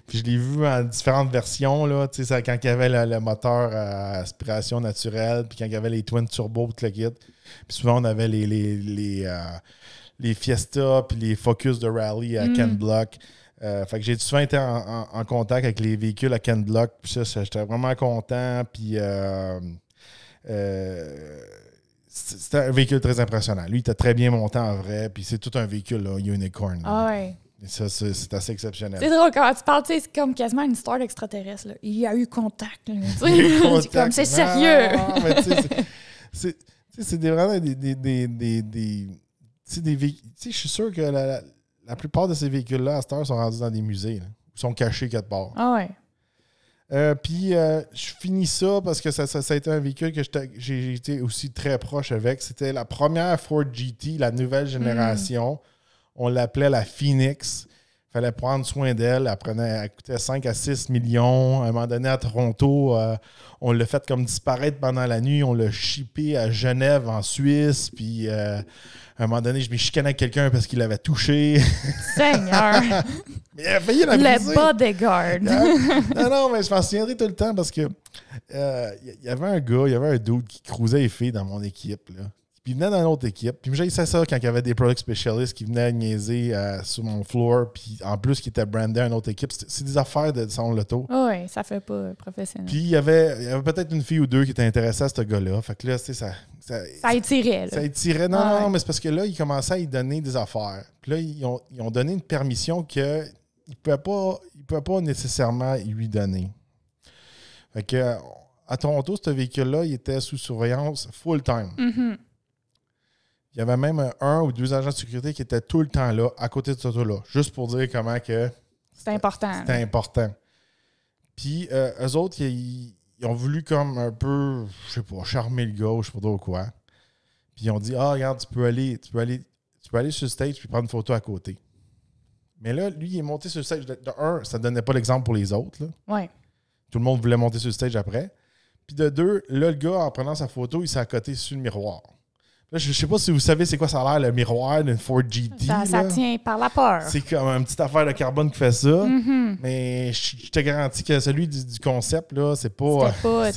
Puis je l'ai vu en différentes versions, là, quand il y avait le moteur à aspiration naturelle, puis quand il y avait les Twin Turbo, tout le kit. Puis souvent, on avait les Fiesta, puis les Focus de rallye à Ken Block. Fait que j'ai souvent été en contact avec les véhicules à Ken Block. Puis ça, j'étais vraiment content. Puis c'était un véhicule très impressionnant. Lui, il était très bien monté en vrai. Puis c'est tout un véhicule, là, Unicorn. Ah ouais. Et ça, c'est assez exceptionnel. C'est drôle, quand tu parles, tu sais, c'est comme quasiment une histoire d'extraterrestre. Là. Il y a eu contact. Là, c'est comme, c'est sérieux. Non, mais c'est vraiment des je suis sûr que la plupart de ces véhicules-là, à cette heure, sont rendus dans des musées. Là. Ils sont cachés quelque part. Ah ouais. Puis, je finis ça parce que ça a été un véhicule que j'ai été aussi très proche avec. C'était la première Ford GT, la nouvelle génération. On l'appelait la Phoenix. Il fallait prendre soin d'elle. Elle coûtait 5 à 6 millions. À un moment donné, à Toronto, on l'a fait comme disparaître pendant la nuit. On l'a shippé à Genève, en Suisse. Puis, à un moment donné, je me chicanais avec quelqu'un parce qu'il l'avait touché. Seigneur! Mais il a failli la briser. Le bodyguard. Non, mais je m'en souviendrai tout le temps parce que il y avait un dude qui cruisait les filles dans mon équipe, là. Puis il venait dans une autre équipe. Puis j'ai essayé ça quand il y avait des product specialists qui venaient niaiser sur mon floor. Puis en plus, qui étaient brandés à une autre équipe. C'est des affaires de salon de l'auto. Oui, ça fait pas professionnel. Puis il y avait peut-être une fille ou deux qui étaient intéressées à ce gars-là. Fait que là, tu sais, ça étirait. Là. Ça étirait. Non, mais c'est parce que là, ils commençaient à y donner des affaires. Puis là, ils ont donné une permission qu'ils ne pouvaient pas nécessairement lui donner. Fait que à Toronto, ce véhicule-là, il était sous surveillance full-time. Mm-hmm. Il y avait même 1 ou 2 agents de sécurité qui étaient tout le temps là, à côté de ce auto-là, juste pour dire comment que c'était important. C'était important. Puis, eux autres, ils ont voulu comme un peu, je sais pas, charmer le gars ou je sais pas trop quoi. Puis, ils ont dit, regarde, tu peux aller sur le stage puis prendre une photo à côté. Mais là, lui, il est monté sur le stage. De un, ça ne donnait pas l'exemple pour les autres. Oui. Tout le monde voulait monter sur le stage après. Puis de deux, là, le gars, en prenant sa photo, il s'est accoté sur le miroir. Là, je ne sais pas si vous savez c'est quoi ça a l'air, le miroir d'une Ford GT. Ça tient par la peur. C'est comme une petite affaire de carbone qui fait ça. Mm-hmm. Mais je te garantis que celui du concept, là, c'est pas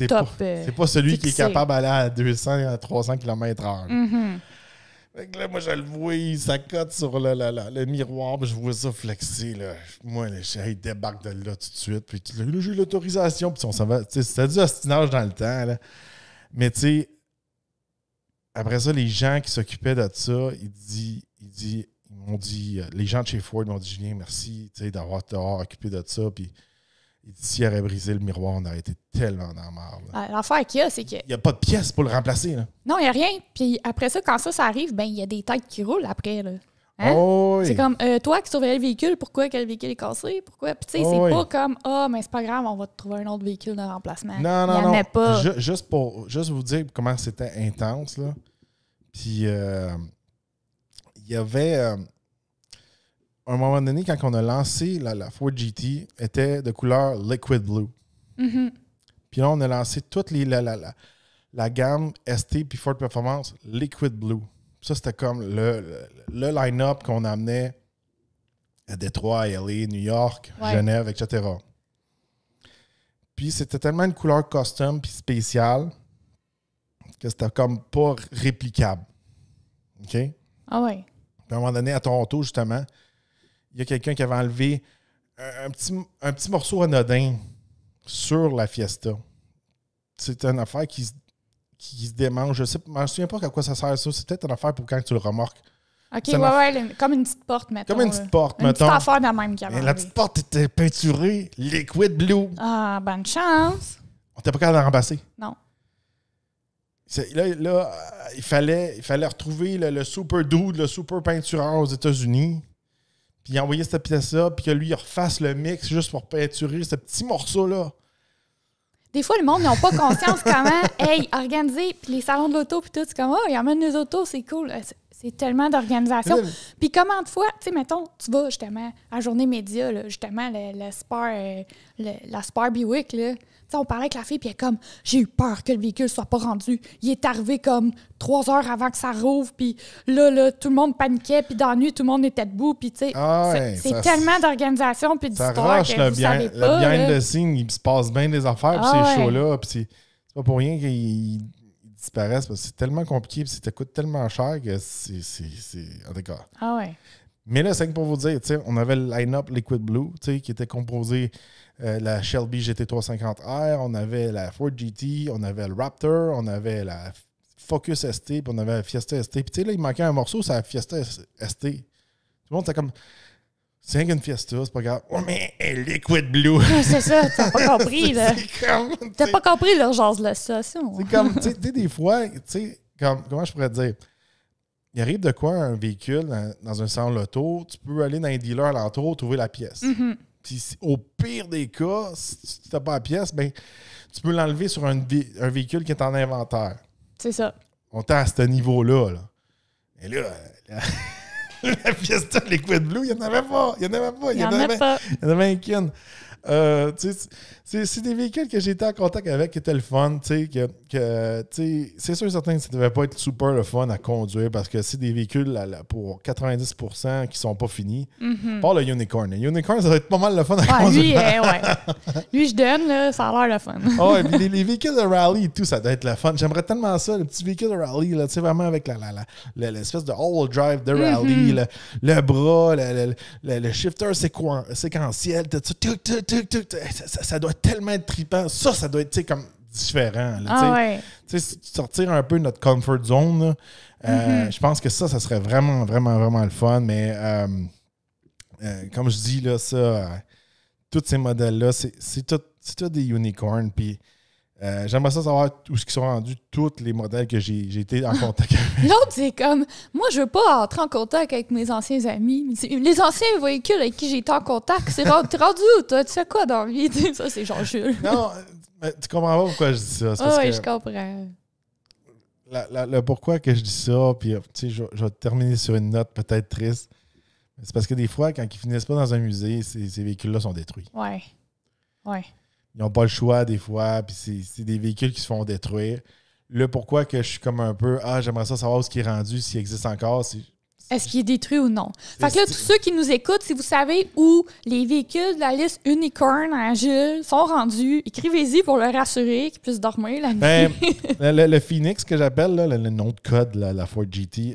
top. C'est pas celui fixé. qui est capable d'aller à 200 à 300 km/h. Mm-hmm. Fait que là, moi, je le vois, il s'accote sur le miroir, puis je vois ça flexer. Là. Moi, il débarque de là tout de suite. Puis là, j'ai l'autorisation. Puis on s'en va. C'était du hostinage dans le temps. Là. Mais tu sais, après ça, les gens qui s'occupaient de ça, ils m'ont dit, les gens de chez Ford m'ont dit, Julien, merci d'avoir occupé de ça. Puis il dit, s'il aurait brisé le miroir, on aurait été tellement dans la merde. L'affaire qu'il y a, c'est que. Il n'y a pas de pièce pour le remplacer. Là. Non, il n'y a rien. Puis après ça, quand ça arrive, ben il y a des têtes qui roulent après. Là. Hein? Oh, oui. C'est comme, toi qui surveillais le véhicule, pourquoi que le véhicule est cassé? Pourquoi? Puis tu sais, c'est pas comme, mais c'est pas grave, on va te trouver un autre véhicule de remplacement. Non. Il n'y en a pas. Juste vous dire comment c'était intense, là. Puis, il y avait, à un moment donné, quand on a lancé la Ford GT, était de couleur liquid blue. Mm-hmm. Puis là, on a lancé toute la gamme ST puis Ford Performance liquid blue. Ça, c'était comme le line-up qu'on amenait à Détroit, à LA, New York, Genève, etc. Puis, c'était tellement une couleur custom puis spéciale que c'était comme pas réplicable. OK? Ah ouais. Puis à un moment donné, à Toronto, justement, il y a quelqu'un qui avait enlevé un petit morceau anodin sur la Fiesta. C'est une affaire qui se démange. Je me souviens pas à quoi ça sert, ça. C'est peut-être une affaire pour quand tu le remorques. OK, comme une petite porte, mettons. Comme une petite porte, une mettons. Une petite affaire de la même qui avait la petite porte était peinturée liquid blue. Ah, bonne chance. On n'était pas capable d'en remplacer. Non. Là, il fallait retrouver le super dude, le super peintureur aux États-Unis. Puis envoyer cette pièce-là, puis que lui, il refasse le mix juste pour peinturer ce petit morceau-là. Des fois, le monde n'a pas conscience comment, organiser, puis les salons de l'auto, puis tout, c'est comme, ils amènent des autos, c'est cool. C'est tellement d'organisation. Puis comment de fois, tu sais, mettons, tu vas justement à la journée média, là, justement, la Spar Buick, là. Tu sais, on parlait avec la fille, puis elle est comme, j'ai eu peur que le véhicule soit pas rendu. Il est arrivé comme 3 heures avant que ça rouvre, puis là, tout le monde paniquait, puis dans la nuit, tout le monde était debout, puis tu sais, c'est tellement d'organisation, puis d'histoire que vous savez pas. Le behind the scene, il se passe bien des affaires, puis ces shows-là, puis c'est pas pour rien qu'ils disparaissent, parce que c'est tellement compliqué, puis ça coûte tellement cher que c'est en tout cas. Ah ouais. Mais là, c'est pour vous dire, on avait le line-up Liquid Blue, qui était composé la Shelby GT350R, on avait la Ford GT, on avait le Raptor, on avait la Focus ST, puis on avait la Fiesta ST. Puis tu sais, là, il manquait un morceau, c'est la Fiesta ST. Tout le monde était comme, c'est rien qu'une Fiesta, c'est pas grave. Oh, mais Liquid Blue! C'est ça, t'as pas compris, là. T'as pas compris l'urgence de la situation. C'est comme, tu sais, des fois, tu sais, comment je pourrais te dire? Il arrive de quoi un véhicule dans un salon loto, tu peux aller dans un dealer alentour, trouver la pièce. Mm-hmm. Puis au pire des cas, si tu n'as pas la pièce, ben, tu peux l'enlever sur un véhicule qui est en inventaire. C'est ça. On est à ce niveau-là. Là. Et là La Fiesta Liquid Blue, il n'y en avait pas. Il y en avait pas. Il y en a pas. Il y en avait un kin. C'est des véhicules que j'ai été en contact avec qui étaient le fun. C'est sûr et certain que ça ne devait pas être super le fun à conduire parce que c'est des véhicules pour 90% qui ne sont pas finis. Pas le Unicorn. Le Unicorn, ça va être pas mal le fun à conduire. Lui, je donne, là, ça a l'air le fun. Et puis les véhicules de rallye et tout, ça doit être le fun. J'aimerais tellement ça, le petit véhicule de rallye, là, vraiment avec l'espèce de all-wheel drive de rallye, le bras, le shifter séquentiel, tout ça. Ça doit tellement être trippant. Ça doit être comme différent. Là, sortir un peu de notre comfort zone. Je pense que ça serait vraiment, vraiment, vraiment le fun. Mais comme je dis, là, tous ces modèles-là, c'est tout des unicorns. Puis j'aimerais ça savoir où ils sont rendus tous les modèles que j'ai été en contact avec. L'autre, c'est comme, moi, je veux pas entrer en contact avec mes anciens amis. Les anciens véhicules avec qui j'ai été en contact, t'es rendu où, toi? Tu fais quoi dans la vie? Ça, c'est genre Jules. Non, mais tu comprends pas pourquoi je dis ça. Oui, je comprends. Le pourquoi que je dis ça, puis je vais terminer sur une note peut-être triste. C'est parce que des fois, quand ils finissent pas dans un musée, ces véhicules-là sont détruits. Ouais. Ils n'ont pas le choix des fois, puis c'est des véhicules qui se font détruire. Là, pourquoi que je suis comme un peu, j'aimerais ça savoir ce qui est rendu, s'il existe encore. Est-ce qu'il est détruit ou non? Fait que là, tous ceux qui nous écoutent, si vous savez où les véhicules de la liste Unicorn à Jules sont rendus, écrivez-y pour le rassurer, qu'il puisse dormir la nuit. Le Phoenix que j'appelle, là, le nom de code, la Ford GT,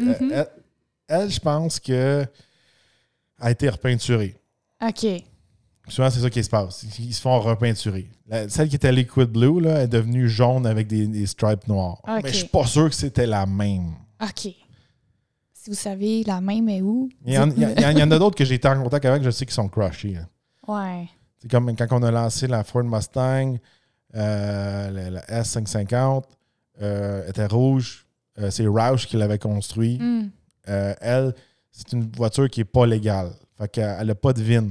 elle, je pense que a été repeinturée. OK. Souvent, c'est ça qui se passe. Ils se font repeinturer. Celle qui était Liquid Blue là, est devenue jaune avec des stripes noires. Okay. Mais je suis pas sûr que c'était la même. OK. Si vous savez, la même est où? Il y en a d'autres que j'ai été en contact avec, je sais qu'ils sont crushés. Hein. Ouais. C'est comme quand on a lancé la Ford Mustang, la S550, était rouge. C'est Roush qui l'avait construit. Elle, c'est une voiture qui n'est pas légale. Fait qu'elle n'a pas de VIN.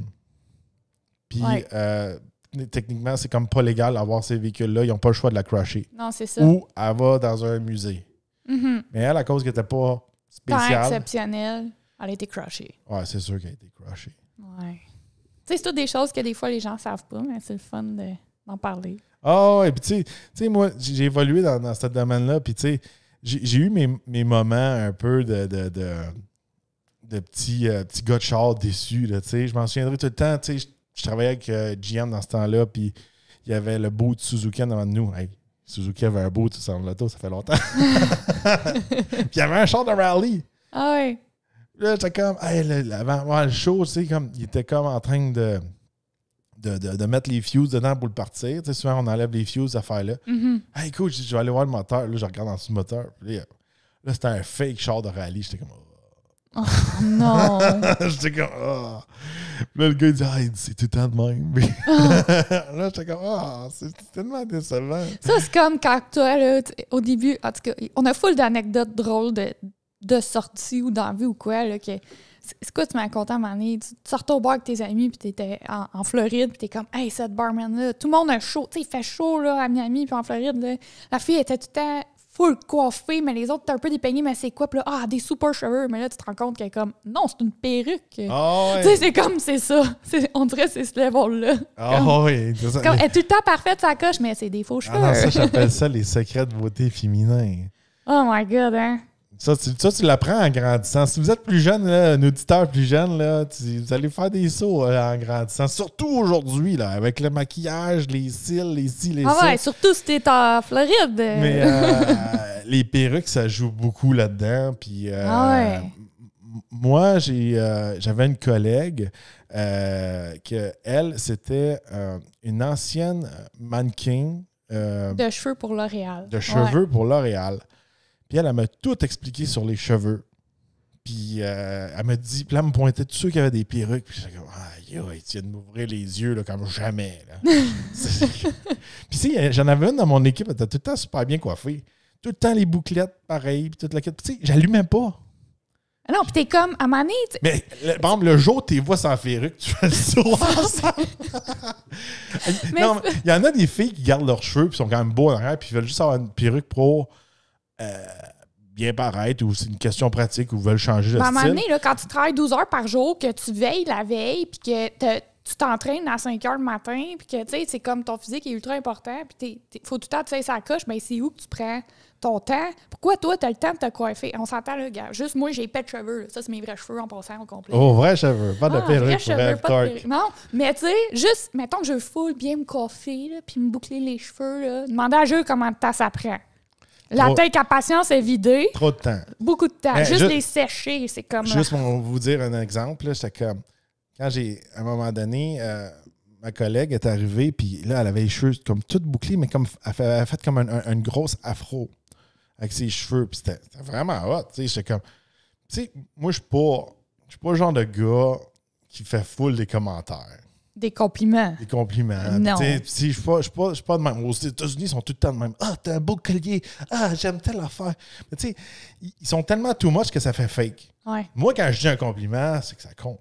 Puis, techniquement, c'est comme pas légal d'avoir ces véhicules-là. Ils n'ont pas le choix de la crusher. Non, c'est ça. Ou elle va dans un musée. Mais elle, à cause qu'elle n'était pas spéciale... Pas exceptionnelle, elle a été crushée. Ouais, c'est sûr qu'elle a été crushée. Ouais. Tu sais, c'est toutes des choses que des fois, les gens ne savent pas, mais c'est le fun d'en parler. Et puis tu sais, moi, j'ai évolué dans ce domaine-là. Puis, tu sais, j'ai eu mes moments un peu de petits gars de char déçus. Je m'en souviendrai tout le temps. Tu sais, je travaillais avec GM dans ce temps-là, puis il y avait le boot Suzuki devant nous. Hey, Suzuki avait un boot sur l'auto, ça fait longtemps. Puis il y avait un char de rallye. Ah ouais. Là, j'étais comme, avant le show, tu sais, comme, il était comme en train de mettre les fuses dedans pour le partir. Tu sais, souvent, on enlève les fuses, cette affaire-là. Hey, cool, je vais aller voir le moteur. Là, je regarde en dessous du moteur. Là, c'était un fake char de rallye. J'étais comme, oh non! J'étais comme, Là, le gars, il dit, c'est tout le temps de même. Là, j'étais comme, c'est tellement décevant. Ça, c'est comme quand toi, là, au début, en tout cas, on a full d'anecdotes drôles de sorties ou d'envie ou quoi, là, que c'est quoi, tu m'as content à un moment donné, tu sortais au bar avec tes amis, puis t'étais en Floride, puis t'es comme, hey, cette barman-là, tout le monde a chaud, tu sais, il fait chaud, là, à Miami, puis en Floride, là. La fille était tout le temps full coiffée, mais les autres, t'es un peu dépeignés, mais c'est quoi? Puis là, des super cheveux, mais là, tu te rends compte qu'elle est comme, non, c'est une perruque. Ouais. Tu sais, c'est comme, c'est ça. On dirait que c'est ce level-là. Oui. Elle est tout le temps parfaite, sa coche, mais c'est des faux cheveux. Non, ça, j'appelle ça les secrets de beauté féminin. Oh my God, hein? Ça, tu l'apprends en grandissant. Si vous êtes plus jeune, là, un auditeur plus jeune, là, vous allez faire des sauts en grandissant. Surtout aujourd'hui, là, avec le maquillage, les cils, les ci, les ça. Ah ouais, surtout si t'es en Floride. Mais les perruques, ça joue beaucoup là-dedans. Puis, moi, j'avais une collègue que elle, c'était une ancienne mannequin. De cheveux pour L'Oréal. De cheveux pour L'Oréal. Puis elle m'a tout expliqué sur les cheveux. Puis elle m'a dit, puis là, elle me pointait tous ceux qui avaient des perruques. Puis j'étais comme, tu viens de m'ouvrir les yeux là, comme jamais. Là. Puis si, j'en avais une dans mon équipe, elle était tout le temps super bien coiffée. Tout le temps les bouclettes, pareil. Puis toute la quête. Tu sais, j'allumais pas. Non, puis t'es comme, à un moment donné... Mais, par exemple, le jour où t'es vois sans perruque, tu fais le saut ensemble. Non, il y en a des filles qui gardent leurs cheveux, puis sont quand même beaux en arrière, puis ils veulent juste avoir une perruque pour bien paraître ou c'est une question pratique ou veulent changer de À un moment style. donné, là, quand tu travailles 12 heures par jour, que tu veilles la veille, puis que tu t'entraînes à 5 heures le matin, puis que, tu sais, c'est comme ton physique est ultra important, puis faut tout le temps que tu fasses sa coche, bien, c'est où que tu prends ton temps? Pourquoi toi, tu as le temps de te coiffer? On s'entend, là, gars. Juste moi, j'ai pas de cheveux. Là. Ça, c'est mes vrais cheveux en passant au complet. Oh, vrai cheveux, pas de vrai perruque, cheveux, vrai pas de torque. perruque. Non, mais tu sais, juste, mettons que je veux full bien me coiffer, là, puis me boucler les cheveux, là. Demandez à Jules combien de temps ça prend. La tête à patience est vidée. Trop de temps. Beaucoup de temps. Mais juste les sécher, c'est comme... Juste pour vous dire un exemple, c'était comme quand à un moment donné, ma collègue est arrivée, puis là, elle avait les cheveux comme toutes bouclés, mais comme elle a fait comme une grosse afro avec ses cheveux, puis c'était vraiment hot. Tu sais, j'étais comme, tu sais, moi, je suis pas le genre de gars qui fait full des commentaires. Des compliments. Des compliments. Non. Je suis pas de même. Aux États-Unis, ils sont tout le temps de même. Ah, t'as un beau collier. Ah, j'aime telle affaire. Mais tu sais, ils sont tellement too much que ça fait fake. Ouais. Moi, quand je dis un compliment, c'est que ça compte.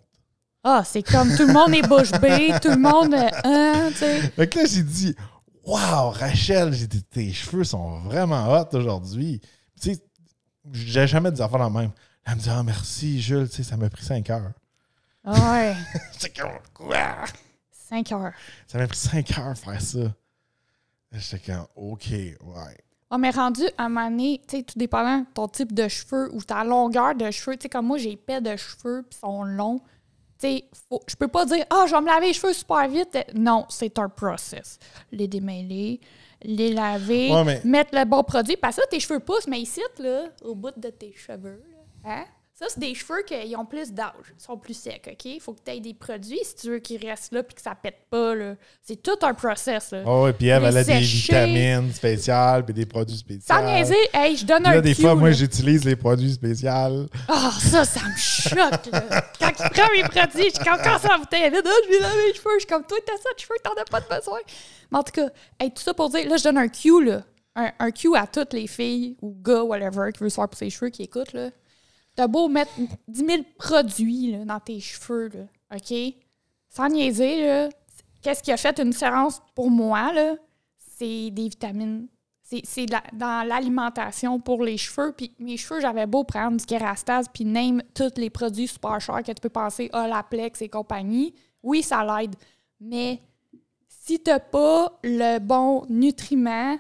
Ah, c'est comme tout le monde est bouche bée, tout le monde... tu sais. Fait que là, j'ai dit, wow, Rachel, j'ai dit, tes cheveux sont vraiment hot aujourd'hui. Tu sais, j'ai jamais dit affaires la même. Elle me dit, ah, merci, Jules, tu sais, ça m'a pris 5 heures. Ouais. C'est comme, quoi? 5 heures. Ça m'a pris 5 heures faire ça. J'étais comme, OK, ouais. Ah, mais rendu à un moment donné, tu sais, tout dépendant de ton type de cheveux ou ta longueur de cheveux, tu sais, comme moi, j'ai épais de cheveux puis sont longs. Tu sais, je peux pas dire « Ah, je vais me laver les cheveux super vite. » Non, c'est un process. Les démêler, les laver, mettre le bon produit. Parce que tes cheveux poussent, mais ici, là, au bout de tes cheveux, là, hein? Ça, c'est des cheveux qui ont plus d'âge, sont plus secs, OK? Il faut que tu aies des produits si tu veux qu'ils restent là puis que ça pète pas, là. C'est tout un process, là. Oh, oui, puis elle a des sécher. vitamines spéciales puis des produits spéciaux. Sans niaiser, hey, je donne un des cue, fois, moi, là. j'utilise les produits spéciaux. Ah, ça me choque, là. Quand il prend mes produits, je suis comme quand ça la bouteille est vide, je vais laver les cheveux. Je suis comme, toi, t'as ça de cheveux, t'en as pas de besoin. Mais en tout cas, hey, tout ça pour dire, là, je donne un cue, là. Un cue à toutes les filles ou gars, whatever, qui veut se faire pousser les cheveux, qui écoutent, là. T'as beau mettre 10 000 produits là, dans tes cheveux, là, OK? Sans niaiser, là, qu'est-ce qui a fait une différence pour moi, là? C'est des vitamines. C'est dans l'alimentation pour les cheveux. Puis mes cheveux, j'avais beau prendre du Kérastase puis name tous les produits super chers que tu peux penser, la Plex et compagnie. Oui, ça l'aide. Mais si t'as pas le bon nutriment,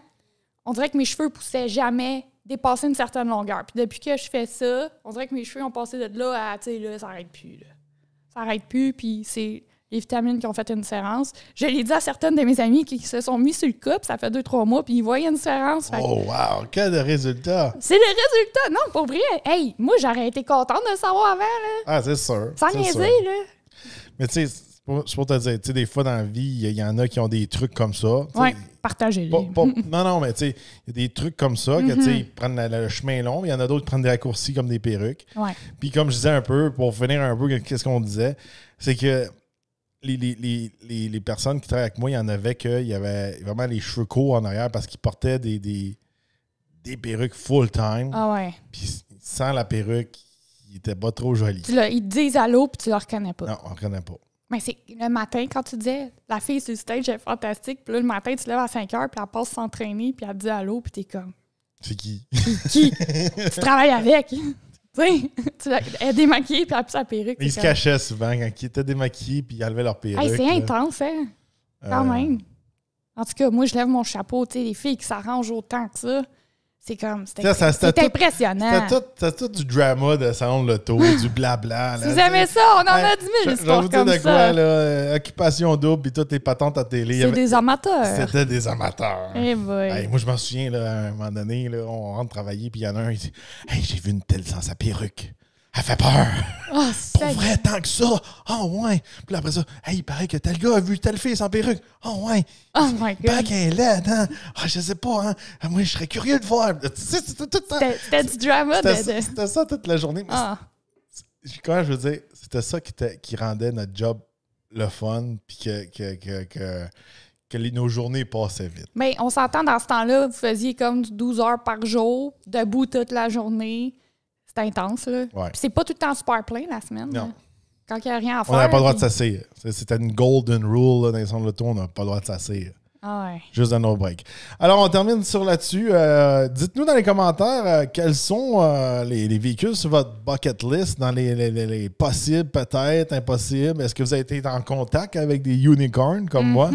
on dirait que mes cheveux poussaient jamais dépasser une certaine longueur. Puis depuis que je fais ça, on dirait que mes cheveux ont passé de là à, tu sais, là, ça arrête plus, là. Ça arrête plus, puis c'est les vitamines qui ont fait une différence. Je l'ai dit à certaines de mes amies qui se sont mis sur le cas, puis ça fait 2-3 mois, puis ils voyaient une différence. Oh, wow! Quel résultat! C'est le résultat! Non, pour vrai, hey, moi, j'aurais été contente de le savoir avant, là. Ah, c'est sûr. Sans niaiser, là. Mais tu sais, c'est pour te dire, tu sais, des fois dans la vie, il y en a qui ont des trucs comme ça. Oui, partagez-les. Non, mais tu sais, il y a des trucs comme ça, que tu sais, ils prennent le chemin long, mais il y en a d'autres qui prennent des raccourcis comme des perruques. Ouais. Puis comme je disais un peu, pour finir un peu, qu'est-ce qu'on disait, c'est que les personnes qui travaillent avec moi, il y en avait qu'il y avait vraiment les cheveux courts en arrière parce qu'ils portaient des perruques full-time. Ah ouais. Puis sans la perruque, ils n'étaient pas trop jolis. Ils te disent allô, puis tu le reconnais pas. Non, on ne reconnaît pas. Mais c'est le matin, quand tu disais, la fille sur le stage est fantastique, puis là, le matin, tu te lèves à 5 heures, puis elle passe s'entraîner, puis elle te dit allô, puis t'es comme. C'est qui? Qui? Tu travailles avec. Tu sais, elle est démaquillée, puis elle a plus sa perruque. Ils se cachaient souvent quand ils étaient démaquillés, puis ils enlevaient leur perruque. Hey, c'est intense, hein? Quand même. En tout cas, moi, je lève mon chapeau, tu sais, les filles qui s'arrangent autant que ça. C'est comme, c'est impressionnant. C'était tout du drama de salon de l'auto, du blabla. Si vous aimez ça, on en a 10 000 histoires comme ça. Je vais vous dire de quoi, là, occupation double, puis toutes les patentes à télé. C'est des amateurs. C'était des amateurs. Eh boy. Hey, moi, je m'en souviens, là, à un moment donné, là, on rentre travailler, puis il y en a un, il dit « Hey, j'ai vu une telle sans sa perruque. Elle fait peur. Oh, pour vrai, tant que ça. Oh, ouais. Puis après ça, hey, il paraît que tel gars a vu telle fille sans perruque. Oh, ouais. Oh, my God. Pas qu'elle est laide, hein. Ah, je sais pas, hein. Moi, je serais curieux de voir. C'était du drama. C'était ça toute la journée. Ah. Comment je veux dire, c'était ça qui rendait notre job le fun, puis que nos journées passaient vite. Mais on s'entend dans ce temps-là, vous faisiez comme 12 heures par jour, debout toute la journée. C'est intense, là. Ouais. Puis c'est pas tout le temps super plein la semaine. Non. Là. Quand il n'y a rien à faire. On n'avait pas le droit de s'asseoir. C'était une golden rule là, dans les centres de l'auto, on n'a pas le droit de s'asseoir. Ah ouais. Juste un no-break. Alors, on termine là-dessus. Dites-nous dans les commentaires quels sont les véhicules sur votre bucket list, dans les possibles, peut-être, impossibles. Est-ce que vous avez été en contact avec des unicorns comme moi?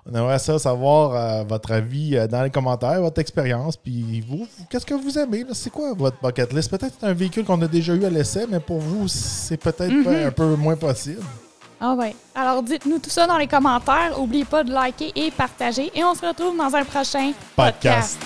On aimerait savoir votre avis dans les commentaires, votre expérience. Puis vous, qu'est-ce que vous aimez? Là? C'est quoi votre bucket list? Peut-être un véhicule qu'on a déjà eu à l'essai, mais pour vous, c'est peut-être un peu moins possible. Ah ouais. Alors, dites-nous tout ça dans les commentaires. N'oubliez pas de liker et partager. Et on se retrouve dans un prochain podcast.